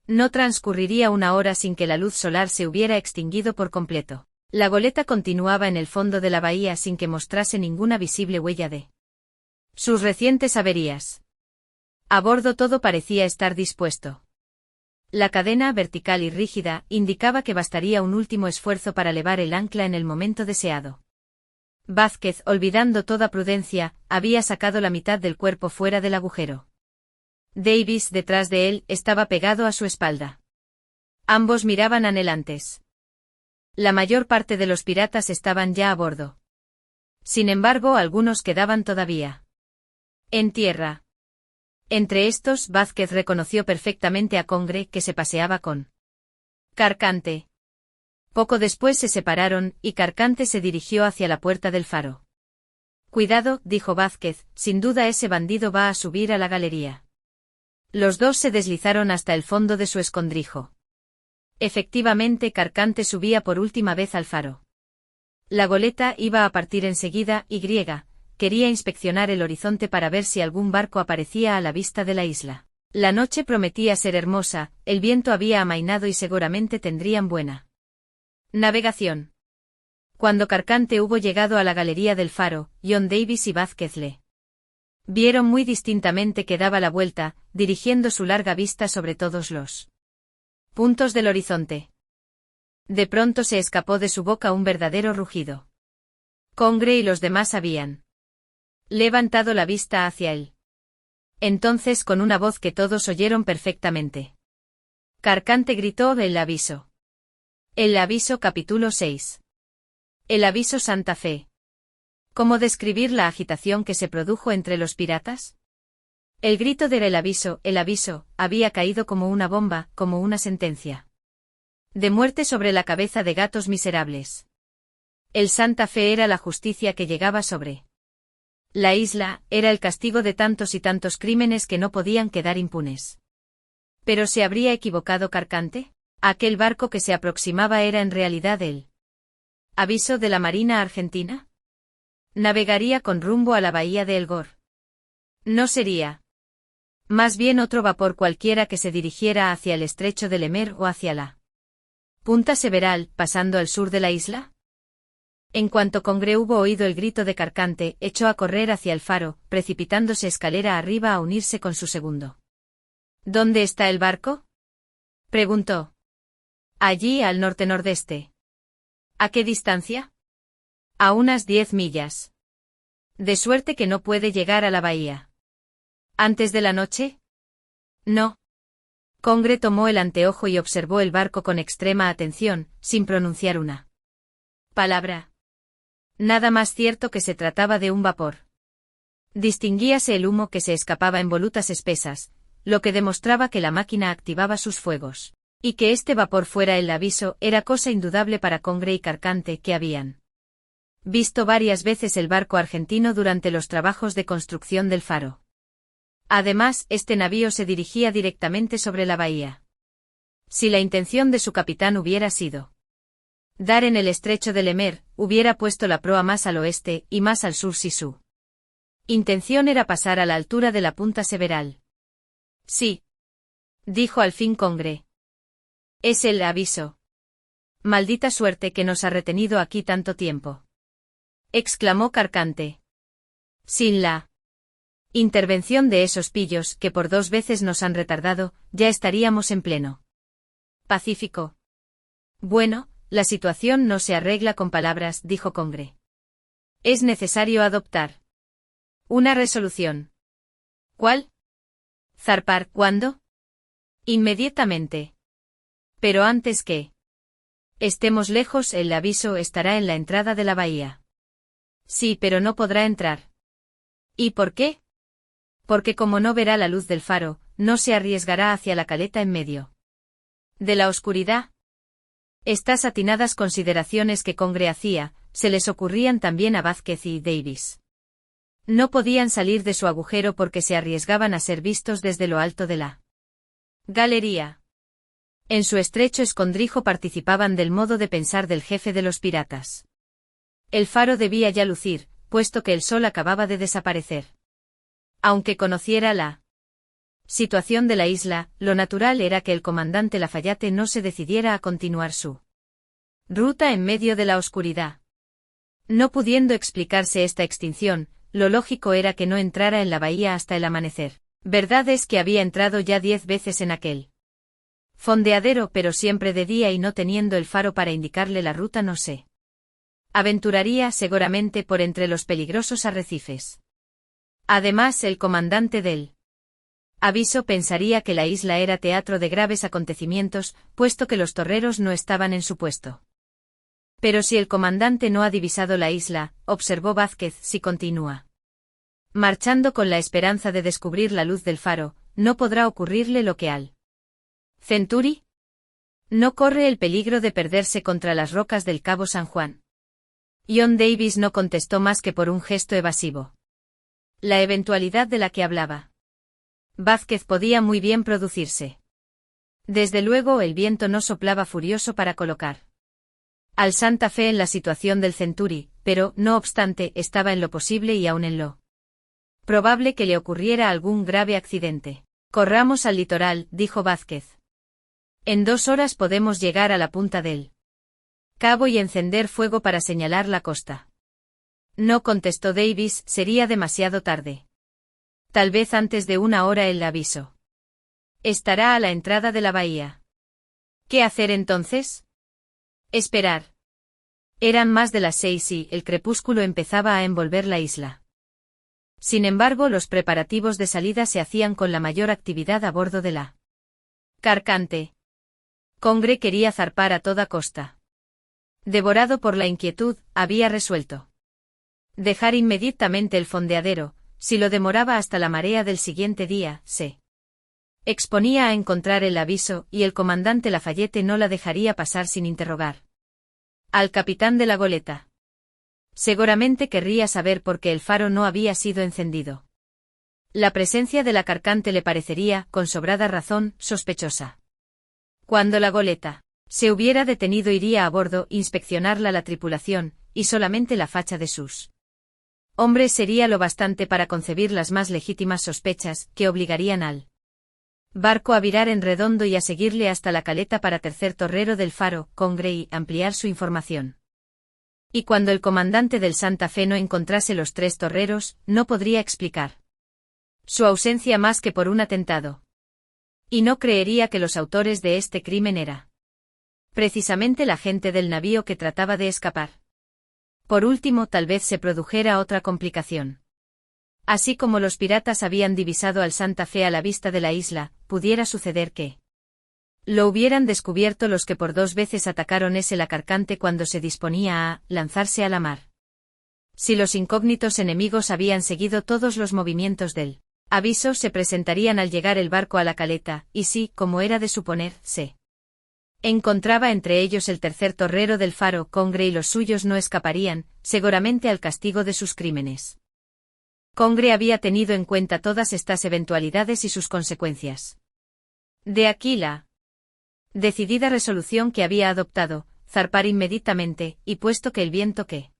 No transcurriría una hora sin que la luz solar se hubiera extinguido por completo. La goleta continuaba en el fondo de la bahía sin que mostrase ninguna visible huella de sus recientes averías. A bordo todo parecía estar dispuesto. La cadena, vertical y rígida, indicaba que bastaría un último esfuerzo para levar el ancla en el momento deseado. Vázquez, olvidando toda prudencia, había sacado la mitad del cuerpo fuera del agujero. Davis, detrás de él, estaba pegado a su espalda. Ambos miraban anhelantes. La mayor parte de los piratas estaban ya a bordo. Sin embargo, algunos quedaban todavía en tierra. Entre estos, Vázquez reconoció perfectamente a Congre, que se paseaba con Carcante. Poco después se separaron, y Carcante se dirigió hacia la puerta del faro. «Cuidado», dijo Vázquez, «sin duda ese bandido va a subir a la galería». Los dos se deslizaron hasta el fondo de su escondrijo. Efectivamente, Carcante subía por última vez al faro. La goleta iba a partir enseguida, y quería inspeccionar el horizonte para ver si algún barco aparecía a la vista de la isla. La noche prometía ser hermosa, el viento había amainado y seguramente tendrían buena navegación. Cuando Carcante hubo llegado a la galería del faro, John Davis y Vázquez le vieron muy distintamente que daba la vuelta, dirigiendo su larga vista sobre todos los puntos del horizonte. De pronto se escapó de su boca un verdadero rugido. Congre y los demás habían levantado la vista hacia él. Entonces, con una voz que todos oyeron perfectamente, Carcante gritó el aviso. El aviso, capítulo 6. El aviso Santa Fe. ¿Cómo describir la agitación que se produjo entre los piratas? El grito de el aviso, había caído como una bomba, como una sentencia de muerte sobre la cabeza de gatos miserables. El Santa Fe era la justicia que llegaba sobre la isla, era el castigo de tantos y tantos crímenes que no podían quedar impunes. ¿Pero se habría equivocado Carcante? ¿Aquel barco que se aproximaba era en realidad el aviso de la Marina Argentina? ¿Navegaría con rumbo a la bahía de El Gor? No sería más bien otro vapor cualquiera que se dirigiera hacia el estrecho de Lemer o hacia la Punta Several, pasando al sur de la isla. En cuanto Congre hubo oído el grito de Carcante, echó a correr hacia el faro, precipitándose escalera arriba a unirse con su segundo. ¿Dónde está el barco?, preguntó. Allí, al norte-nordeste. ¿A qué distancia? A unas 10 millas. De suerte que no puede llegar a la bahía. ¿Antes de la noche? No. Congre tomó el anteojo y observó el barco con extrema atención, sin pronunciar una palabra. Nada más cierto que se trataba de un vapor. Distinguíase el humo que se escapaba en volutas espesas, lo que demostraba que la máquina activaba sus fuegos. Y que este vapor fuera el aviso era cosa indudable para Congre y Carcante, que habían visto varias veces el barco argentino durante los trabajos de construcción del faro. Además, este navío se dirigía directamente sobre la bahía. Si la intención de su capitán hubiera sido dar en el estrecho de Lemer, hubiera puesto la proa más al oeste y más al sur si su intención era pasar a la altura de la Punta Several. Sí, dijo al fin Congre. Es el aviso. Maldita suerte que nos ha retenido aquí tanto tiempo, exclamó Carcante. Sin la intervención de esos pillos que por 2 veces nos han retardado, ya estaríamos en pleno Pacífico. Bueno, la situación no se arregla con palabras, dijo Congre. Es necesario adoptar una resolución. ¿Cuál? ¿Zarpar cuándo? Inmediatamente. Pero antes que estemos lejos, el aviso estará en la entrada de la bahía. Sí, pero no podrá entrar. ¿Y por qué? Porque como no verá la luz del faro, no se arriesgará hacia la caleta en medio de la oscuridad. Estas atinadas consideraciones que Congre hacía, se les ocurrían también a Vázquez y Davis. No podían salir de su agujero porque se arriesgaban a ser vistos desde lo alto de la galería. En su estrecho escondrijo participaban del modo de pensar del jefe de los piratas. El faro debía ya lucir, puesto que el sol acababa de desaparecer. Aunque conociera la situación de la isla, lo natural era que el comandante Lafayette no se decidiera a continuar su ruta en medio de la oscuridad. No pudiendo explicarse esta extinción, lo lógico era que no entrara en la bahía hasta el amanecer. Verdad es que había entrado ya 10 veces en aquel fondeadero, pero siempre de día y no teniendo el faro para indicarle la ruta, no se aventuraría seguramente por entre los peligrosos arrecifes. Además, el comandante del aviso pensaría que la isla era teatro de graves acontecimientos, puesto que los torreros no estaban en su puesto. Pero si el comandante no ha divisado la isla, observó Vázquez, si continúa marchando con la esperanza de descubrir la luz del faro, no podrá ocurrirle lo que al Centuri. No corre el peligro de perderse contra las rocas del Cabo San Juan. John Davis no contestó más que por un gesto evasivo. La eventualidad de la que hablaba Vázquez podía muy bien producirse. Desde luego el viento no soplaba furioso para colocar al Santa Fe en la situación del Centuri, pero, no obstante, estaba en lo posible y aún en lo probable que le ocurriera algún grave accidente. Corramos al litoral, dijo Vázquez. En 2 horas podemos llegar a la punta del cabo y encender fuego para señalar la costa. No, contestó Davis, sería demasiado tarde. Tal vez antes de 1 hora el aviso estará a la entrada de la bahía. ¿Qué hacer entonces? Esperar. Eran más de las 6 y el crepúsculo empezaba a envolver la isla. Sin embargo, los preparativos de salida se hacían con la mayor actividad a bordo de la Carcante. Congre quería zarpar a toda costa. Devorado por la inquietud, había resuelto dejar inmediatamente el fondeadero. Si lo demoraba hasta la marea del siguiente día, se exponía a encontrar el aviso, y el comandante Lafayette no la dejaría pasar sin interrogar al capitán de la goleta. Seguramente querría saber por qué el faro no había sido encendido. La presencia de la Carcante le parecería, con sobrada razón, sospechosa. Cuando la goleta se hubiera detenido, iría a bordo, inspeccionarla la tripulación, y solamente la facha de sus hombres sería lo bastante para concebir las más legítimas sospechas, que obligarían al barco a virar en redondo y a seguirle hasta la caleta para tercer torrero del faro, Congre, y ampliar su información. Y cuando el comandante del Santa Fe no encontrase los 3 torreros, no podría explicar su ausencia más que por un atentado. Y no creería que los autores de este crimen era precisamente la gente del navío que trataba de escapar. Por último, tal vez se produjera otra complicación. Así como los piratas habían divisado al Santa Fe a la vista de la isla, pudiera suceder que lo hubieran descubierto los que por 2 veces atacaron la Carcante cuando se disponía a lanzarse a la mar. Si los incógnitos enemigos habían seguido todos los movimientos del aviso, se presentarían al llegar el barco a la caleta, y si, como era de suponer, se encontraba entre ellos el tercer torrero del faro, Congre, y los suyos no escaparían, seguramente, al castigo de sus crímenes. Congre había tenido en cuenta todas estas eventualidades y sus consecuencias. De aquí la decidida resolución que había adoptado, zarpar inmediatamente, y puesto que el viento que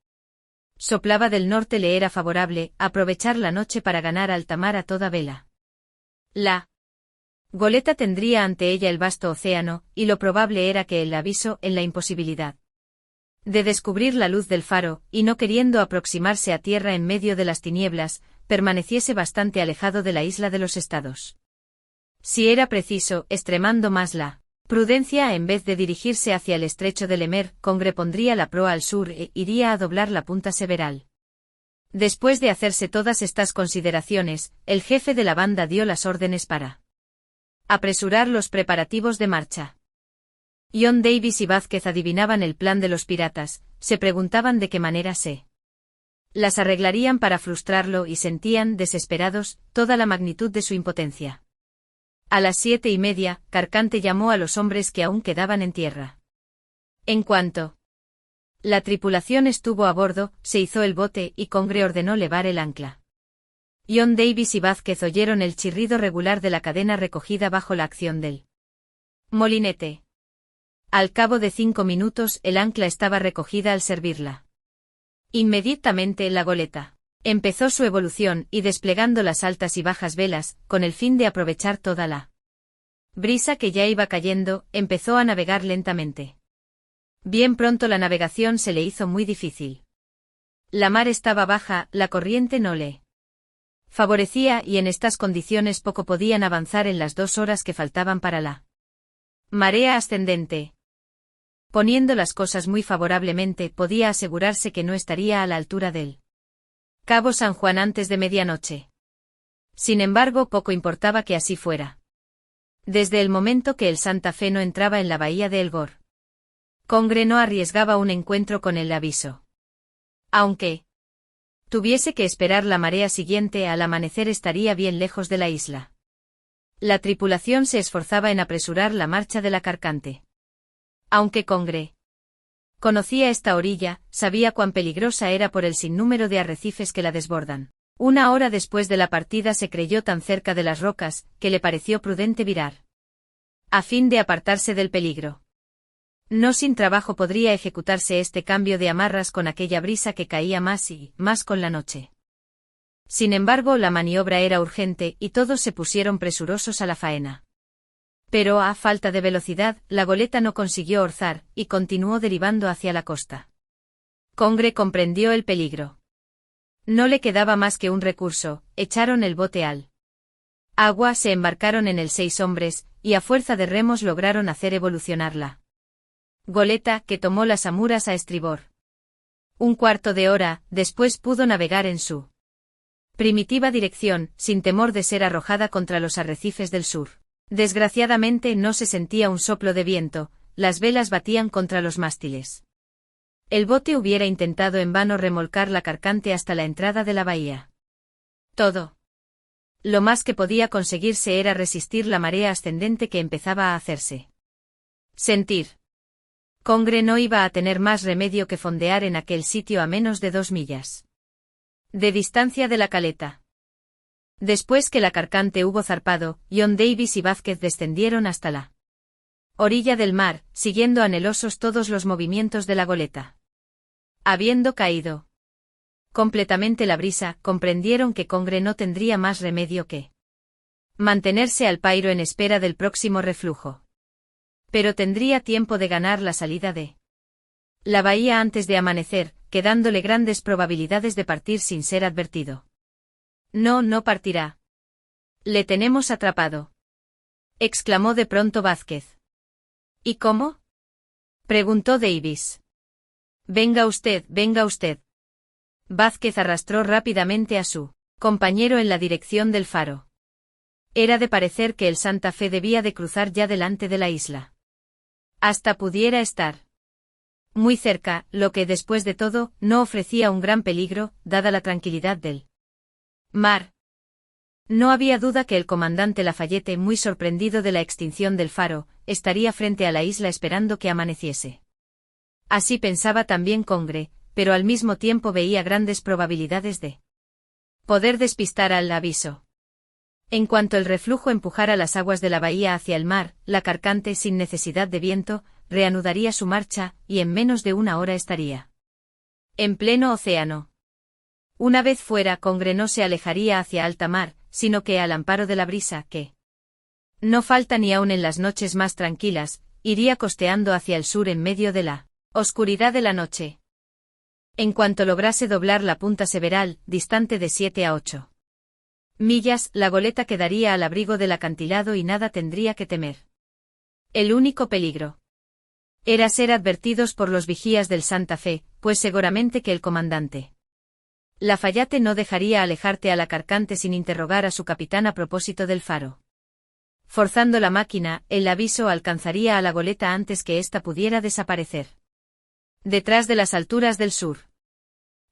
soplaba del norte le era favorable, aprovechar la noche para ganar alta mar a toda vela. La goleta tendría ante ella el vasto océano, y lo probable era que el aviso, en la imposibilidad de descubrir la luz del faro, y no queriendo aproximarse a tierra en medio de las tinieblas, permaneciese bastante alejado de la isla de los Estados. Si era preciso, extremando más la prudencia, en vez de dirigirse hacia el estrecho de Lemer, Congre pondría la proa al sur e iría a doblar la punta Several. Después de hacerse todas estas consideraciones, el jefe de la banda dio las órdenes para apresurar los preparativos de marcha. John Davis y Vázquez adivinaban el plan de los piratas, se preguntaban de qué manera se las arreglarían para frustrarlo y sentían, desesperados, toda la magnitud de su impotencia. A las 7:30, Carcante llamó a los hombres que aún quedaban en tierra. En cuanto la tripulación estuvo a bordo, se izó el bote y Congre ordenó levar el ancla. John Davis y Vázquez oyeron el chirrido regular de la cadena recogida bajo la acción del molinete. Al cabo de 5 minutos, el ancla estaba recogida al servirla. Inmediatamente la goleta Empezó su evolución y desplegando las altas y bajas velas, con el fin de aprovechar toda la brisa que ya iba cayendo, empezó a navegar lentamente. Bien pronto la navegación se le hizo muy difícil. La mar estaba baja, la corriente no le favorecía y en estas condiciones poco podían avanzar en las 2 horas que faltaban para la marea ascendente. Poniendo las cosas muy favorablemente, podía asegurarse que no estaría a la altura del Cabo San Juan antes de medianoche. Sin embargo, poco importaba que así fuera. Desde el momento que el Santa Fe no entraba en la bahía de El Gor, Congre no arriesgaba un encuentro con el aviso. Aunque tuviese que esperar la marea siguiente, al amanecer estaría bien lejos de la isla. La tripulación se esforzaba en apresurar la marcha de la Carcante. Aunque Congre conocía esta orilla, sabía cuán peligrosa era por el sinnúmero de arrecifes que la desbordan. 1 hora después de la partida se creyó tan cerca de las rocas, que le pareció prudente virar, a fin de apartarse del peligro. No sin trabajo podría ejecutarse este cambio de amarras con aquella brisa que caía más y más con la noche. Sin embargo, la maniobra era urgente y todos se pusieron presurosos a la faena. Pero a falta de velocidad, la goleta no consiguió orzar, y continuó derivando hacia la costa. Congre comprendió el peligro. No le quedaba más que un recurso: echaron el bote al agua, se embarcaron en él 6 hombres, y a fuerza de remos lograron hacer evolucionar la goleta, que tomó las amuras a estribor. 1/4 de hora después pudo navegar en su primitiva dirección, sin temor de ser arrojada contra los arrecifes del sur. Desgraciadamente no se sentía un soplo de viento, las velas batían contra los mástiles. El bote hubiera intentado en vano remolcar la Carcante hasta la entrada de la bahía. Todo lo más que podía conseguirse era resistir la marea ascendente que empezaba a hacerse sentir. Congre no iba a tener más remedio que fondear en aquel sitio a menos de 2 millas de distancia de la caleta. Después que la Carcante hubo zarpado, John Davis y Vázquez descendieron hasta la orilla del mar, siguiendo anhelosos todos los movimientos de la goleta. Habiendo caído completamente la brisa, comprendieron que Congre no tendría más remedio que mantenerse al pairo en espera del próximo reflujo. Pero tendría tiempo de ganar la salida de la bahía antes de amanecer, quedándole grandes probabilidades de partir sin ser advertido. No partirá. Le tenemos atrapado, exclamó de pronto Vázquez. ¿Y cómo?, preguntó Davis. Venga usted. Vázquez arrastró rápidamente a su compañero en la dirección del faro. Era de parecer que el Santa Fe debía de cruzar ya delante de la isla. Hasta pudiera estar muy cerca, lo que después de todo, no ofrecía un gran peligro, dada la tranquilidad del mar. No había duda que el comandante Lafayette, muy sorprendido de la extinción del faro, estaría frente a la isla esperando que amaneciese. Así pensaba también Congre, pero al mismo tiempo veía grandes probabilidades de poder despistar al aviso. En cuanto el reflujo empujara las aguas de la bahía hacia el mar, la Carcante, sin necesidad de viento, reanudaría su marcha, y en menos de 1 hora estaría en pleno océano. Una vez fuera, Congre no se alejaría hacia alta mar, sino que al amparo de la brisa, que no falta ni aun en las noches más tranquilas, iría costeando hacia el sur en medio de la oscuridad de la noche. En cuanto lograse doblar la punta Several, distante de 7 a 8 millas, la goleta quedaría al abrigo del acantilado y nada tendría que temer. El único peligro era ser advertidos por los vigías del Santa Fe, pues seguramente que el comandante Lafayette no dejaría alejarte a la Carcante sin interrogar a su capitán a propósito del faro. Forzando la máquina, el aviso alcanzaría a la goleta antes que ésta pudiera desaparecer detrás de las alturas del sur.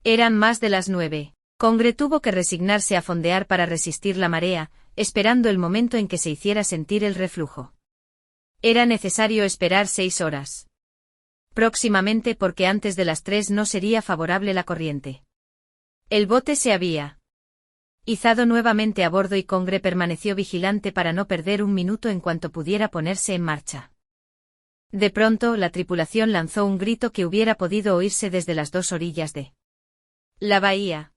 Eran más de las 9. Congre tuvo que resignarse a fondear para resistir la marea, esperando el momento en que se hiciera sentir el reflujo. Era necesario esperar 6 horas. Próximamente, porque antes de las 3 no sería favorable la corriente. El bote se había izado nuevamente a bordo y Congre permaneció vigilante para no perder un minuto en cuanto pudiera ponerse en marcha. De pronto, la tripulación lanzó un grito que hubiera podido oírse desde las 2 orillas de la bahía.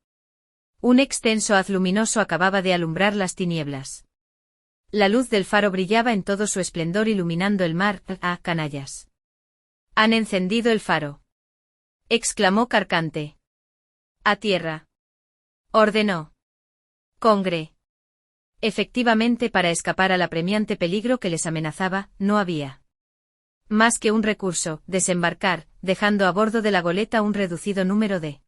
Un extenso haz luminoso acababa de alumbrar las tinieblas. La luz del faro brillaba en todo su esplendor iluminando el mar. ¡Ah, canallas! Han encendido el faro, exclamó Carcante. A tierra, ordenó Congre. Efectivamente, para escapar al apremiante peligro que les amenazaba, no había más que un recurso: desembarcar, dejando a bordo de la goleta un reducido número de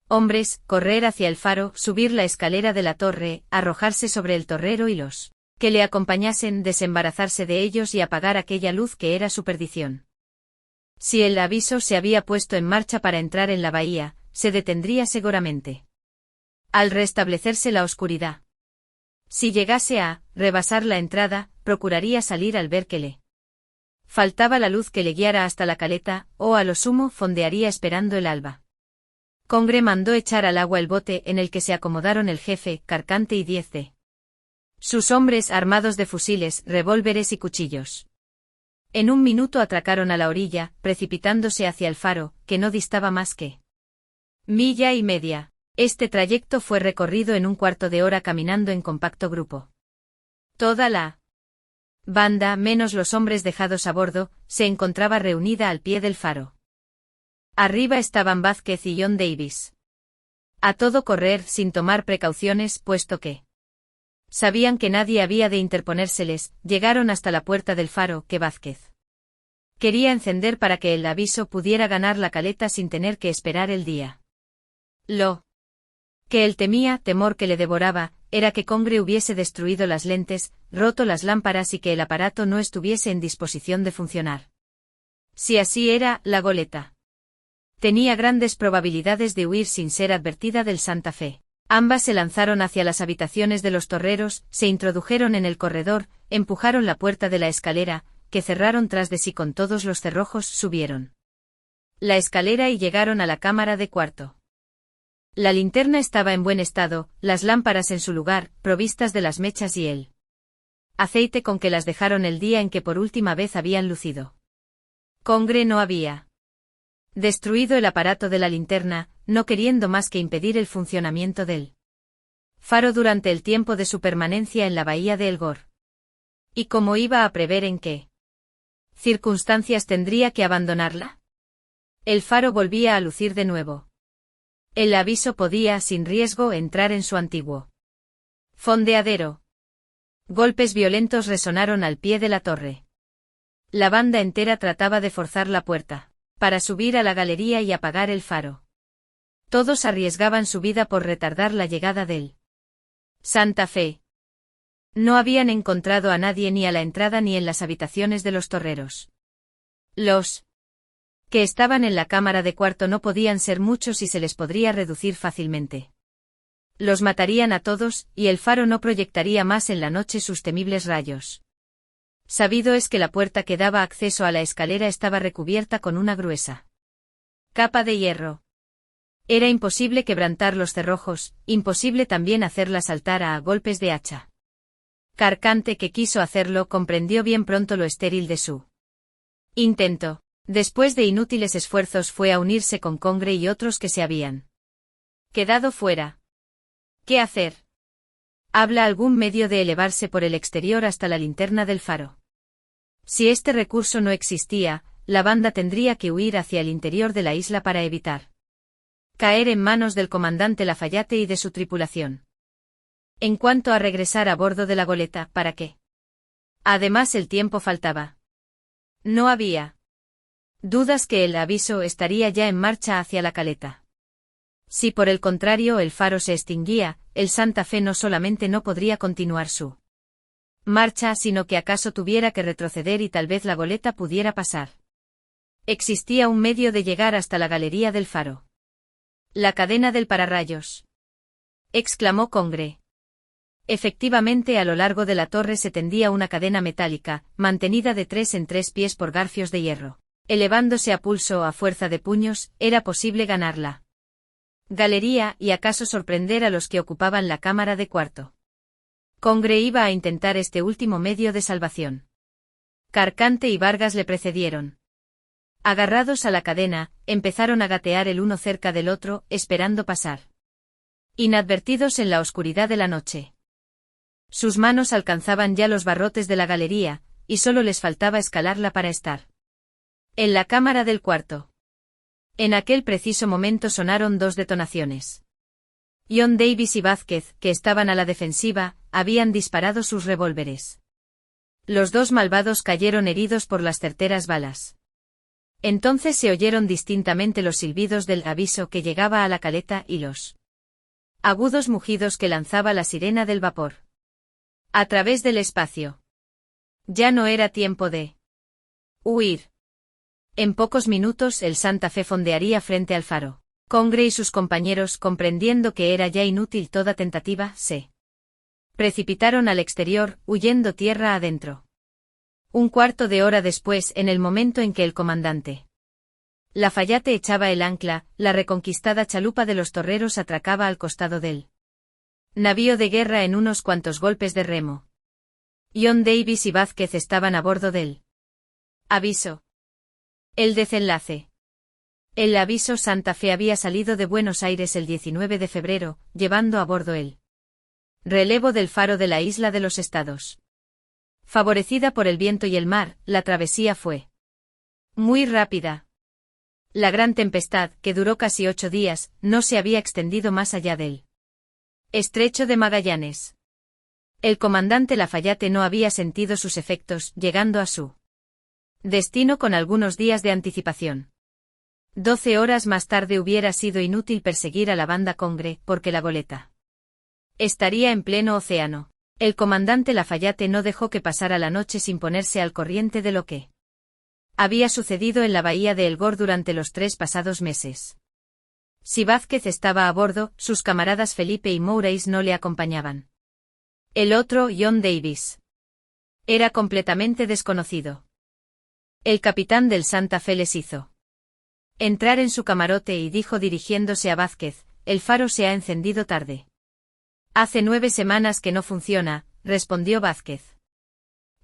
hombres, correr hacia el faro, subir la escalera de la torre, arrojarse sobre el torrero y los que le acompañasen, desembarazarse de ellos y apagar aquella luz que era su perdición. Si el aviso se había puesto en marcha para entrar en la bahía, se detendría seguramente al restablecerse la oscuridad. Si llegase a rebasar la entrada, procuraría salir al ver que le faltaba la luz que le guiara hasta la caleta, o a lo sumo fondearía esperando el alba. Congre mandó echar al agua el bote en el que se acomodaron el jefe, Carcante y 10 de sus hombres armados de fusiles, revólveres y cuchillos. En un minuto atracaron a la orilla, precipitándose hacia el faro, que no distaba más que milla y media. Este trayecto fue recorrido en un cuarto de hora caminando en compacto grupo. Toda la banda, menos los hombres dejados a bordo, se encontraba reunida al pie del faro. Arriba estaban Vázquez y John Davis. A todo correr, sin tomar precauciones, puesto que sabían que nadie había de interponérseles, llegaron hasta la puerta del faro, que Vázquez quería encender para que el aviso pudiera ganar la caleta sin tener que esperar el día. Lo que él temía, temor que le devoraba, era que Congre hubiese destruido las lentes, roto las lámparas y que el aparato no estuviese en disposición de funcionar. Si así era, la goleta tenía grandes probabilidades de huir sin ser advertida del Santa Fe. Ambas se lanzaron hacia las habitaciones de los torreros, se introdujeron en el corredor, empujaron la puerta de la escalera, que cerraron tras de sí con todos los cerrojos, subieron la escalera y llegaron a la cámara de cuarto. La linterna estaba en buen estado, las lámparas en su lugar, provistas de las mechas y el aceite con que las dejaron el día en que por última vez habían lucido. Congre no había destruido el aparato de la linterna, no queriendo más que impedir el funcionamiento del faro durante el tiempo de su permanencia en la bahía de El Gor. ¿Y cómo iba a prever en qué circunstancias tendría que abandonarla? El faro volvía a lucir de nuevo. El aviso podía, sin riesgo, entrar en su antiguo fondeadero. Golpes violentos resonaron al pie de la torre. La banda entera trataba de forzar la puerta para subir a la galería y apagar el faro. Todos arriesgaban su vida por retardar la llegada del Santa Fe. No habían encontrado a nadie ni a la entrada ni en las habitaciones de los torreros. Los que estaban en la cámara de cuarto no podían ser muchos y se les podría reducir fácilmente. Los matarían a todos, y el faro no proyectaría más en la noche sus temibles rayos. Sabido es que la puerta que daba acceso a la escalera estaba recubierta con una gruesa capa de hierro. Era imposible quebrantar los cerrojos, imposible también hacerla saltar a golpes de hacha. Carcante, que quiso hacerlo, comprendió bien pronto lo estéril de su intento. Después de inútiles esfuerzos fue a unirse con Congre y otros que se habían quedado fuera. ¿Qué hacer? ¿Habla algún medio de elevarse por el exterior hasta la linterna del faro? Si este recurso no existía, la banda tendría que huir hacia el interior de la isla para evitar caer en manos del comandante Lafayette y de su tripulación. En cuanto a regresar a bordo de la goleta, ¿para qué? Además, el tiempo faltaba. No había dudas que el aviso estaría ya en marcha hacia la caleta. Si por el contrario el faro se extinguía, el Santa Fe no solamente no podría continuar su marcha, sino que acaso tuviera que retroceder y tal vez la goleta pudiera pasar. Existía un medio de llegar hasta la galería del faro. La cadena del pararrayos, exclamó Congre. Efectivamente, a lo largo de la torre se tendía una cadena metálica, mantenida de 3 en 3 pies por garfios de hierro. Elevándose a pulso a fuerza de puños, era posible ganarla galería y acaso sorprender a los que ocupaban la cámara de cuarto. Congre iba a intentar este último medio de salvación. Carcante y Vargas le precedieron. Agarrados a la cadena, empezaron a gatear el uno cerca del otro, esperando pasar. inadvertidos en la oscuridad de la noche. Sus manos alcanzaban ya los barrotes de la galería, y solo les faltaba escalarla para estar en la cámara del cuarto. En aquel preciso momento sonaron 2 detonaciones. John Davis y Vázquez, que estaban a la defensiva, habían disparado sus revólveres. Los 2 malvados cayeron heridos por las certeras balas. Entonces se oyeron distintamente los silbidos del aviso que llegaba a la caleta y los agudos mugidos que lanzaba la sirena del vapor a través del espacio. Ya no era tiempo de huir. En pocos minutos el Santa Fe fondearía frente al faro. Congre y sus compañeros, comprendiendo que era ya inútil toda tentativa, se precipitaron al exterior, huyendo tierra adentro. Un cuarto de hora después, en el momento en que el comandante Lafayette echaba el ancla, la reconquistada chalupa de los torreros atracaba al costado del navío de guerra en unos cuantos golpes de remo. John Davis y Vázquez estaban a bordo del aviso. El desenlace. El aviso Santa Fe había salido de Buenos Aires el 19 de febrero, llevando a bordo el relevo del faro de la isla de los Estados. Favorecida por el viento y el mar, la travesía fue muy rápida. La gran tempestad, que duró casi 8 días, no se había extendido más allá del Estrecho de Magallanes. El comandante Lafayette no había sentido sus efectos, llegando a su destino con algunos días de anticipación. 12 horas más tarde hubiera sido inútil perseguir a la banda Congre, porque la goleta estaría en pleno océano. El comandante Lafayette no dejó que pasara la noche sin ponerse al corriente de lo que había sucedido en la bahía de El Gor durante los 3 pasados meses. Si Vázquez estaba a bordo, sus camaradas Felipe y Mouraise no le acompañaban. El otro, John Davis, era completamente desconocido. El capitán del Santa Fe les hizo entrar en su camarote y dijo dirigiéndose a Vázquez: el faro se ha encendido tarde. Hace 9 semanas que no funciona, respondió Vázquez.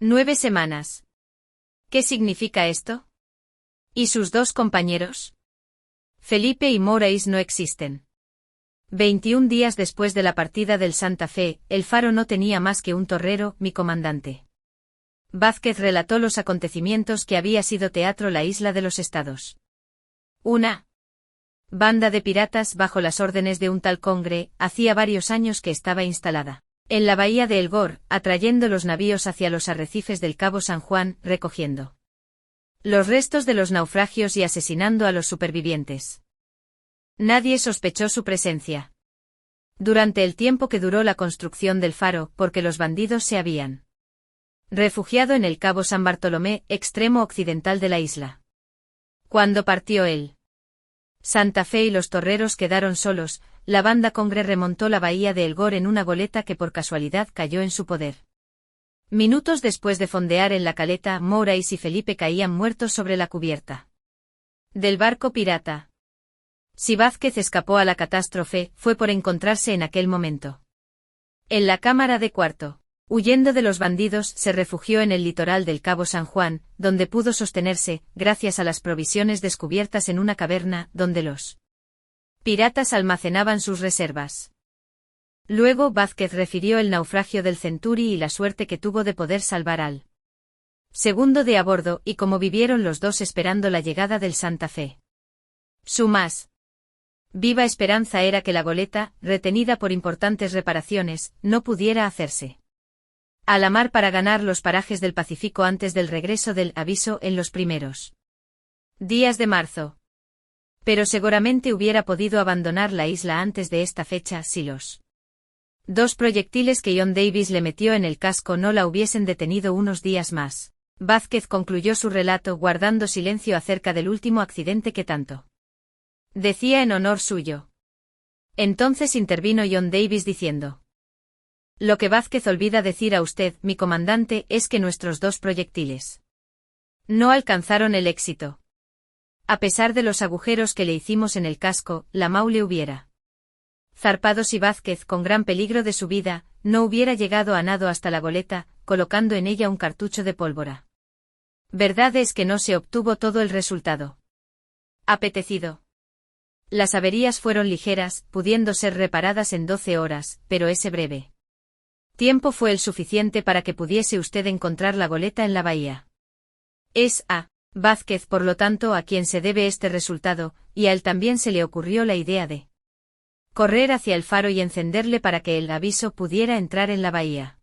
9 semanas. ¿Qué significa esto? ¿Y sus 2 compañeros? Felipe y Mouraise no existen. 21 días después de la partida del Santa Fe, el faro no tenía más que un torrero, mi comandante. Vázquez relató los acontecimientos que había sido teatro la isla de los Estados. Una banda de piratas bajo las órdenes de un tal Congre, hacía varios años que estaba instalada en la bahía de El Gor, atrayendo los navíos hacia los arrecifes del Cabo San Juan, recogiendo los restos de los naufragios y asesinando a los supervivientes. Nadie sospechó su presencia durante el tiempo que duró la construcción del faro, porque los bandidos se habían refugiado en el Cabo San Bartolomé, extremo occidental de la isla. Cuando partió el Santa Fe y los torreros quedaron solos, la banda Congre remontó la bahía de El Gor en una goleta que por casualidad cayó en su poder. Minutos después de fondear en la caleta, Mouraise y Felipe caían muertos sobre la cubierta del barco pirata. Si Vázquez escapó a la catástrofe, fue por encontrarse en aquel momento en la cámara de cuarto. Huyendo de los bandidos, se refugió en el litoral del Cabo San Juan, donde pudo sostenerse, gracias a las provisiones descubiertas en una caverna, donde los piratas almacenaban sus reservas. Luego Vázquez refirió el naufragio del Century y la suerte que tuvo de poder salvar al segundo de a bordo, y cómo vivieron los 2 esperando la llegada del Santa Fe. Su más viva esperanza era que la goleta, retenida por importantes reparaciones, no pudiera hacerse a la mar para ganar los parajes del Pacífico antes del regreso del aviso en los primeros días de marzo. Pero seguramente hubiera podido abandonar la isla antes de esta fecha si los 2 proyectiles que John Davis le metió en el casco no la hubiesen detenido unos días más. Vázquez concluyó su relato guardando silencio acerca del último accidente que tanto decía en honor suyo. Entonces intervino John Davis diciendo: lo que Vázquez olvida decir a usted, mi comandante, es que nuestros 2 proyectiles no alcanzaron el éxito. A pesar de los agujeros que le hicimos en el casco, la Maule hubiera zarpado si Vázquez, con gran peligro de su vida, no hubiera llegado a nado hasta la goleta, colocando en ella un cartucho de pólvora. Verdad es que no se obtuvo todo el resultado apetecido. Las averías fueron ligeras, pudiendo ser reparadas en 12 horas, pero ese breve tiempo fue el suficiente para que pudiese usted encontrar la goleta en la bahía. Es a Vázquez, por lo tanto, a quien se debe este resultado, y a él también se le ocurrió la idea de correr hacia el faro y encenderle para que el aviso pudiera entrar en la bahía.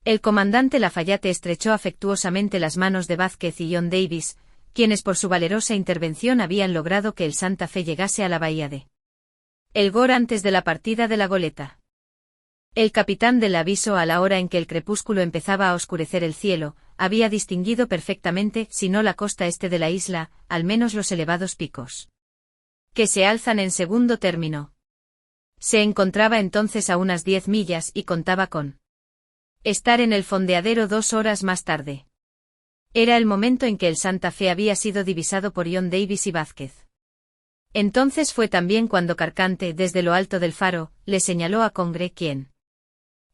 El comandante Lafayette estrechó afectuosamente las manos de Vázquez y John Davis, quienes por su valerosa intervención habían logrado que el Santa Fe llegase a la bahía de El Gore antes de la partida de la goleta. El capitán del aviso, a la hora en que el crepúsculo empezaba a oscurecer el cielo, había distinguido perfectamente, si no la costa este de la isla, al menos los elevados picos que se alzan en segundo término. Se encontraba entonces a unas 10 millas y contaba con estar en el fondeadero 2 horas más tarde. Era el momento en que el Santa Fe había sido divisado por John Davis y Vázquez. Entonces fue también cuando Carcante, desde lo alto del faro, le señaló a Congre, quien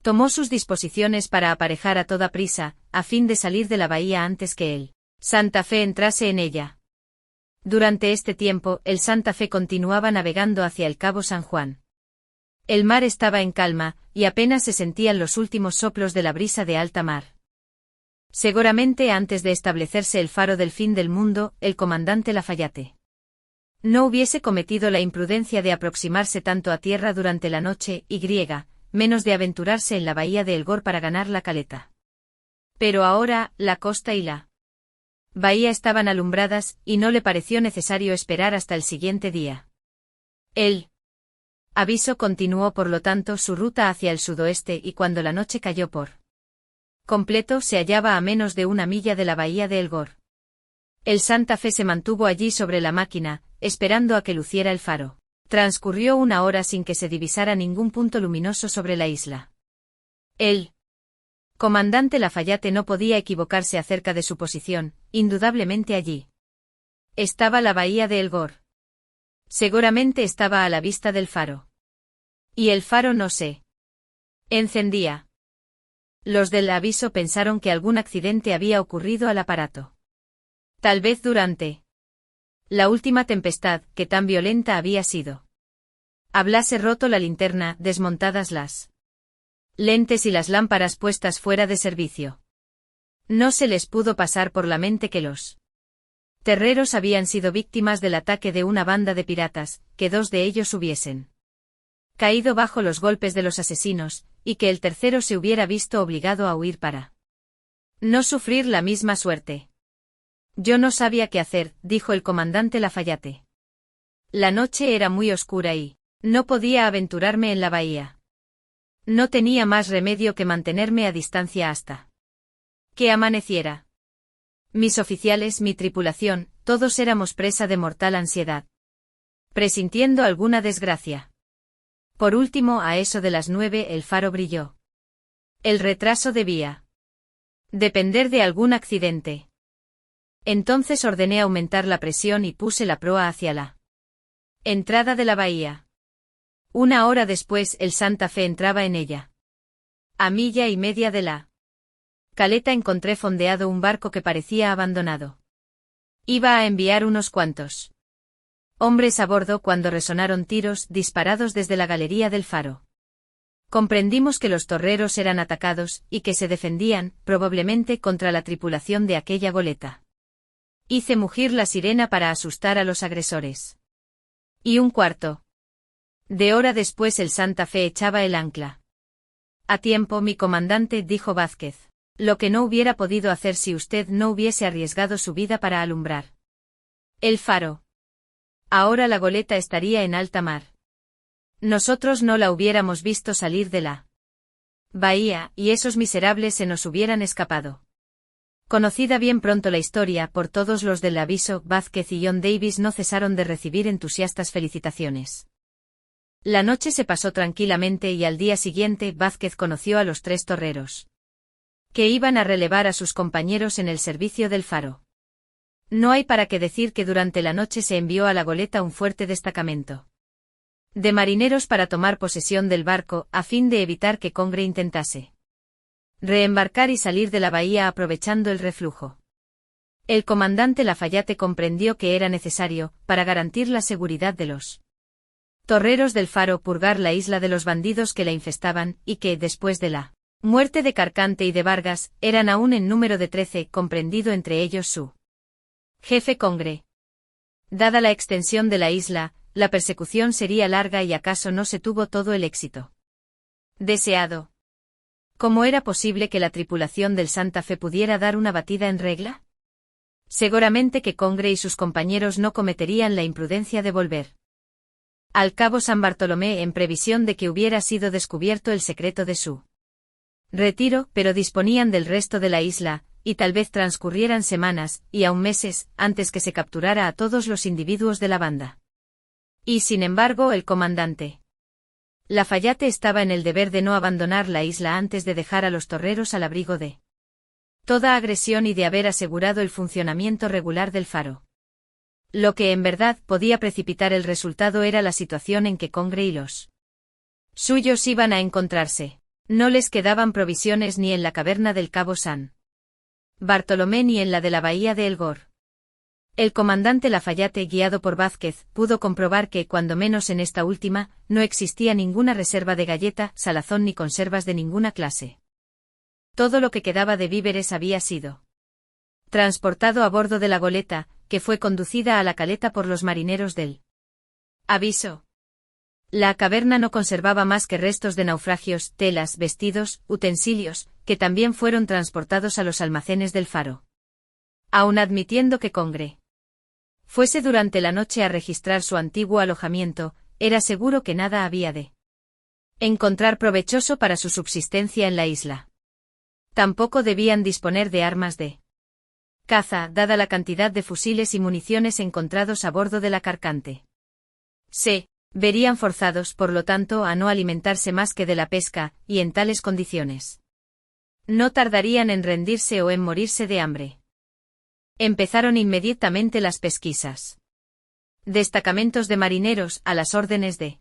tomó sus disposiciones para aparejar a toda prisa, a fin de salir de la bahía antes que el Santa Fe entrase en ella. Durante este tiempo, el Santa Fe continuaba navegando hacia el Cabo San Juan. El mar estaba en calma, y apenas se sentían los últimos soplos de la brisa de alta mar. Seguramente antes de establecerse el faro del fin del mundo, el comandante Lafayette no hubiese cometido la imprudencia de aproximarse tanto a tierra durante la noche, y menos de aventurarse en la bahía de El Gore para ganar la caleta. Pero ahora, la costa y la bahía estaban alumbradas, y no le pareció necesario esperar hasta el siguiente día. El aviso continuó por lo tanto su ruta hacia el sudoeste y cuando la noche cayó por completo se hallaba a menos de 1 milla de la bahía de El Gore. El Santa Fe se mantuvo allí sobre la máquina, esperando a que luciera el faro. Transcurrió 1 hora sin que se divisara ningún punto luminoso sobre la isla. El comandante Lafayette no podía equivocarse acerca de su posición, indudablemente allí estaba la bahía de El Gore. Seguramente estaba a la vista del faro. Y el faro no se encendía. Los del aviso pensaron que algún accidente había ocurrido al aparato. Tal vez durante la última tempestad, que tan violenta había sido. Hablase roto la linterna, desmontadas las lentes y las lámparas puestas fuera de servicio. No se les pudo pasar por la mente que los terreros habían sido víctimas del ataque de una banda de piratas, que 2 de ellos hubiesen caído bajo los golpes de los asesinos, y que el tercero se hubiera visto obligado a huir para no sufrir la misma suerte. Yo no sabía qué hacer, dijo el comandante Lafayette. La noche era muy oscura y no podía aventurarme en la bahía. No tenía más remedio que mantenerme a distancia hasta que amaneciera. Mis oficiales, mi tripulación, todos éramos presa de mortal ansiedad, presintiendo alguna desgracia. Por último, a eso de las 9 el faro brilló. El retraso debía depender de algún accidente. Entonces ordené aumentar la presión y puse la proa hacia la entrada de la bahía. 1 hora después el Santa Fe entraba en ella. A 1,5 millas de la caleta encontré fondeado un barco que parecía abandonado. Iba a enviar unos cuantos hombres a bordo cuando resonaron tiros disparados desde la galería del faro. Comprendimos que los torreros eran atacados y que se defendían, probablemente contra la tripulación de aquella goleta. Hice mugir la sirena para asustar a los agresores. Y 1/4 de hora después el Santa Fe echaba el ancla. A tiempo, mi comandante, dijo Vázquez. Lo que no hubiera podido hacer si usted no hubiese arriesgado su vida para alumbrar el faro. Ahora la goleta estaría en alta mar. Nosotros no la hubiéramos visto salir de la bahía, y esos miserables se nos hubieran escapado. Conocida bien pronto la historia por todos los del aviso, Vázquez y John Davis no cesaron de recibir entusiastas felicitaciones. La noche se pasó tranquilamente y al día siguiente Vázquez conoció a los 3 torreros que iban a relevar a sus compañeros en el servicio del faro. No hay para qué decir que durante la noche se envió a la goleta un fuerte destacamento de marineros para tomar posesión del barco, a fin de evitar que Congre intentase reembarcar y salir de la bahía aprovechando el reflujo. El comandante Lafayette comprendió que era necesario, para garantir la seguridad de los torreros del Faro purgar la isla de los bandidos que la infestaban, y que, después de la muerte de Carcante y de Vargas, eran aún en número de 13, comprendido entre ellos su jefe Congre. Dada la extensión de la isla, la persecución sería larga y acaso no se tuvo todo el éxito deseado. ¿Cómo era posible que la tripulación del Santa Fe pudiera dar una batida en regla? Seguramente que Congre y sus compañeros no cometerían la imprudencia de volver al cabo San Bartolomé en previsión de que hubiera sido descubierto el secreto de su retiro, pero disponían del resto de la isla, y tal vez transcurrieran semanas, y aun meses, antes que se capturara a todos los individuos de la banda. Y sin embargo el comandante Lafayette estaba en el deber de no abandonar la isla antes de dejar a los torreros al abrigo de toda agresión y de haber asegurado el funcionamiento regular del faro. Lo que en verdad podía precipitar el resultado era la situación en que Congre y los suyos iban a encontrarse. No les quedaban provisiones ni en la caverna del cabo San Bartolomé ni en la de la bahía de El Gor. El comandante Lafayette, guiado por Vázquez, pudo comprobar que, cuando menos en esta última, no existía ninguna reserva de galleta, salazón ni conservas de ninguna clase. Todo lo que quedaba de víveres había sido transportado a bordo de la goleta, que fue conducida a la caleta por los marineros del Aviso. La caverna no conservaba más que restos de naufragios, telas, vestidos, utensilios, que también fueron transportados a los almacenes del faro. Aun admitiendo que Congre fuese durante la noche a registrar su antiguo alojamiento, era seguro que nada había de encontrar provechoso para su subsistencia en la isla. Tampoco debían disponer de armas de caza, dada la cantidad de fusiles y municiones encontrados a bordo de la Carcante. Se verían forzados, por lo tanto, a no alimentarse más que de la pesca, y en tales condiciones no tardarían en rendirse o en morirse de hambre. Empezaron inmediatamente las pesquisas. Destacamentos de marineros, a las órdenes de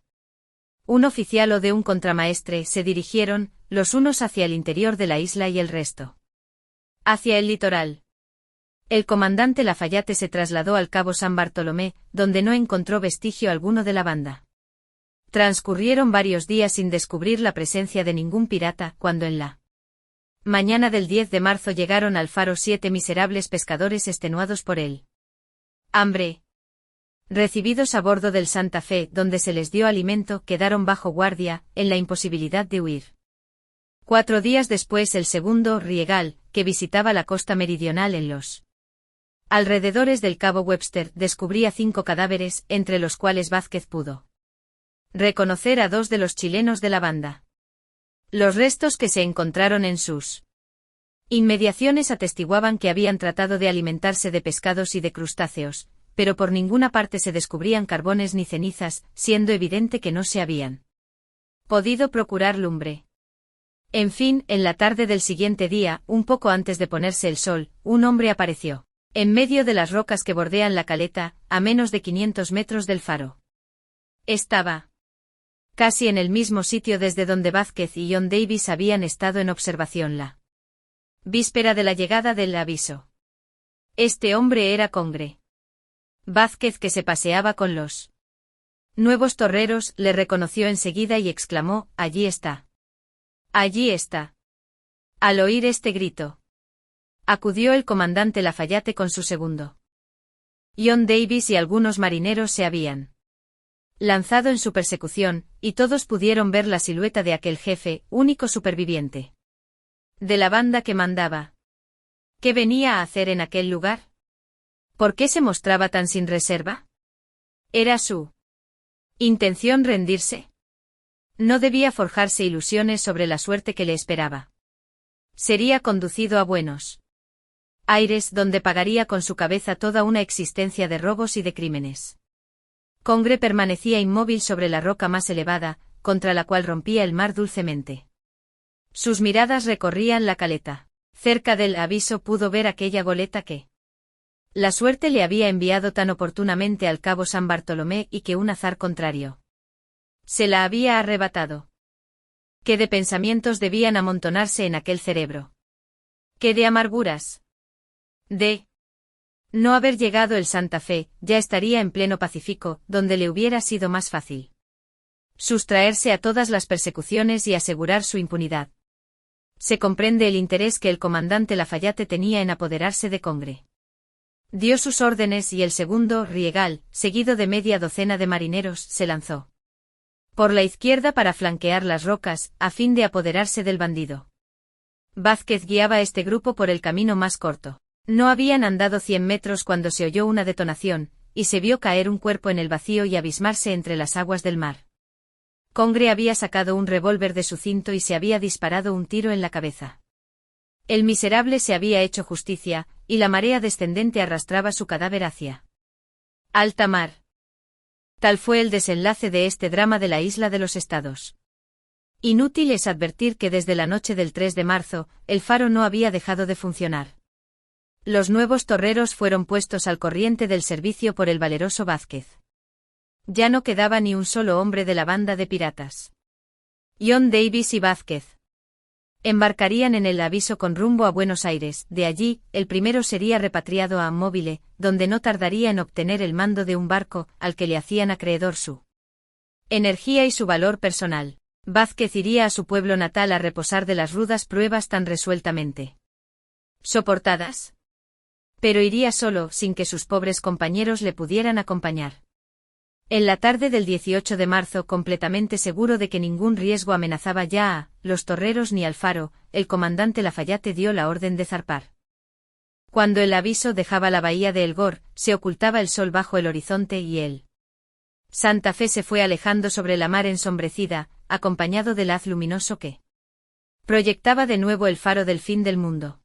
un oficial o de un contramaestre, se dirigieron, los unos hacia el interior de la isla y el resto hacia el litoral. El comandante Lafayette se trasladó al cabo San Bartolomé, donde no encontró vestigio alguno de la banda. Transcurrieron varios días sin descubrir la presencia de ningún pirata, cuando en la mañana del 10 de marzo llegaron al faro 7 miserables pescadores extenuados por el hambre. Recibidos a bordo del Santa Fe, donde se les dio alimento, quedaron bajo guardia, en la imposibilidad de huir. 4 días después el segundo Riegal, que visitaba la costa meridional en los alrededores del cabo Webster, descubría 5 cadáveres, entre los cuales Vázquez pudo reconocer a 2 de los chilenos de la banda. Los restos que se encontraron en sus inmediaciones atestiguaban que habían tratado de alimentarse de pescados y de crustáceos, pero por ninguna parte se descubrían carbones ni cenizas, siendo evidente que no se habían podido procurar lumbre. En fin, en la tarde del siguiente día, un poco antes de ponerse el sol, un hombre apareció en medio de las rocas que bordean la caleta, a menos de 500 metros del faro. Estaba casi en el mismo sitio desde donde Vázquez y John Davis habían estado en observación la víspera de la llegada del aviso. Este hombre era Congre. Vázquez, que se paseaba con los nuevos torreros, le reconoció enseguida y exclamó: «Allí está. Allí está». Al oír este grito, acudió el comandante Lafayette con su segundo. John Davis y algunos marineros se habían lanzado en su persecución, y todos pudieron ver la silueta de aquel jefe, único superviviente de la banda que mandaba. ¿Qué venía a hacer en aquel lugar? ¿Por qué se mostraba tan sin reserva? ¿Era su intención rendirse? No debía forjarse ilusiones sobre la suerte que le esperaba. Sería conducido a Buenos Aires, donde pagaría con su cabeza toda una existencia de robos y de crímenes. Congre permanecía inmóvil sobre la roca más elevada, contra la cual rompía el mar dulcemente. Sus miradas recorrían la caleta. Cerca del aviso pudo ver aquella goleta que la suerte le había enviado tan oportunamente al cabo San Bartolomé y que un azar contrario se la había arrebatado. ¿Qué de pensamientos debían amontonarse en aquel cerebro? ¿Qué de amarguras? De no haber llegado el Santa Fe, ya estaría en pleno Pacífico, donde le hubiera sido más fácil sustraerse a todas las persecuciones y asegurar su impunidad. Se comprende el interés que el comandante Lafayette tenía en apoderarse de Congre. Dio sus órdenes y el segundo, Riegal, seguido de media docena de marineros, se lanzó por la izquierda para flanquear las rocas, a fin de apoderarse del bandido. Vázquez guiaba este grupo por el camino más corto. No habían andado 100 metros cuando se oyó una detonación, y se vio caer un cuerpo en el vacío y abismarse entre las aguas del mar. Congre había sacado un revólver de su cinto y se había disparado un tiro en la cabeza. El miserable se había hecho justicia, y la marea descendente arrastraba su cadáver hacia alta mar. Tal fue el desenlace de este drama de la isla de los Estados. Inútil es advertir que desde la noche del 3 de marzo, el faro no había dejado de funcionar. Los nuevos torreros fueron puestos al corriente del servicio por el valeroso Vázquez. Ya no quedaba ni un solo hombre de la banda de piratas. John Davis y Vázquez embarcarían en el Aviso con rumbo a Buenos Aires. De allí, el primero sería repatriado a Móvile, donde no tardaría en obtener el mando de un barco, al que le hacían acreedor su energía y su valor personal. Vázquez iría a su pueblo natal a reposar de las rudas pruebas tan resueltamente soportadas. Pero iría solo, sin que sus pobres compañeros le pudieran acompañar. En la tarde del 18 de marzo, completamente seguro de que ningún riesgo amenazaba ya a los torreros ni al faro, el comandante Lafayette dio la orden de zarpar. Cuando el Aviso dejaba la bahía de El Gor, se ocultaba el sol bajo el horizonte y el Santa Fe se fue alejando sobre la mar ensombrecida, acompañado del haz luminoso que proyectaba de nuevo el faro del fin del mundo.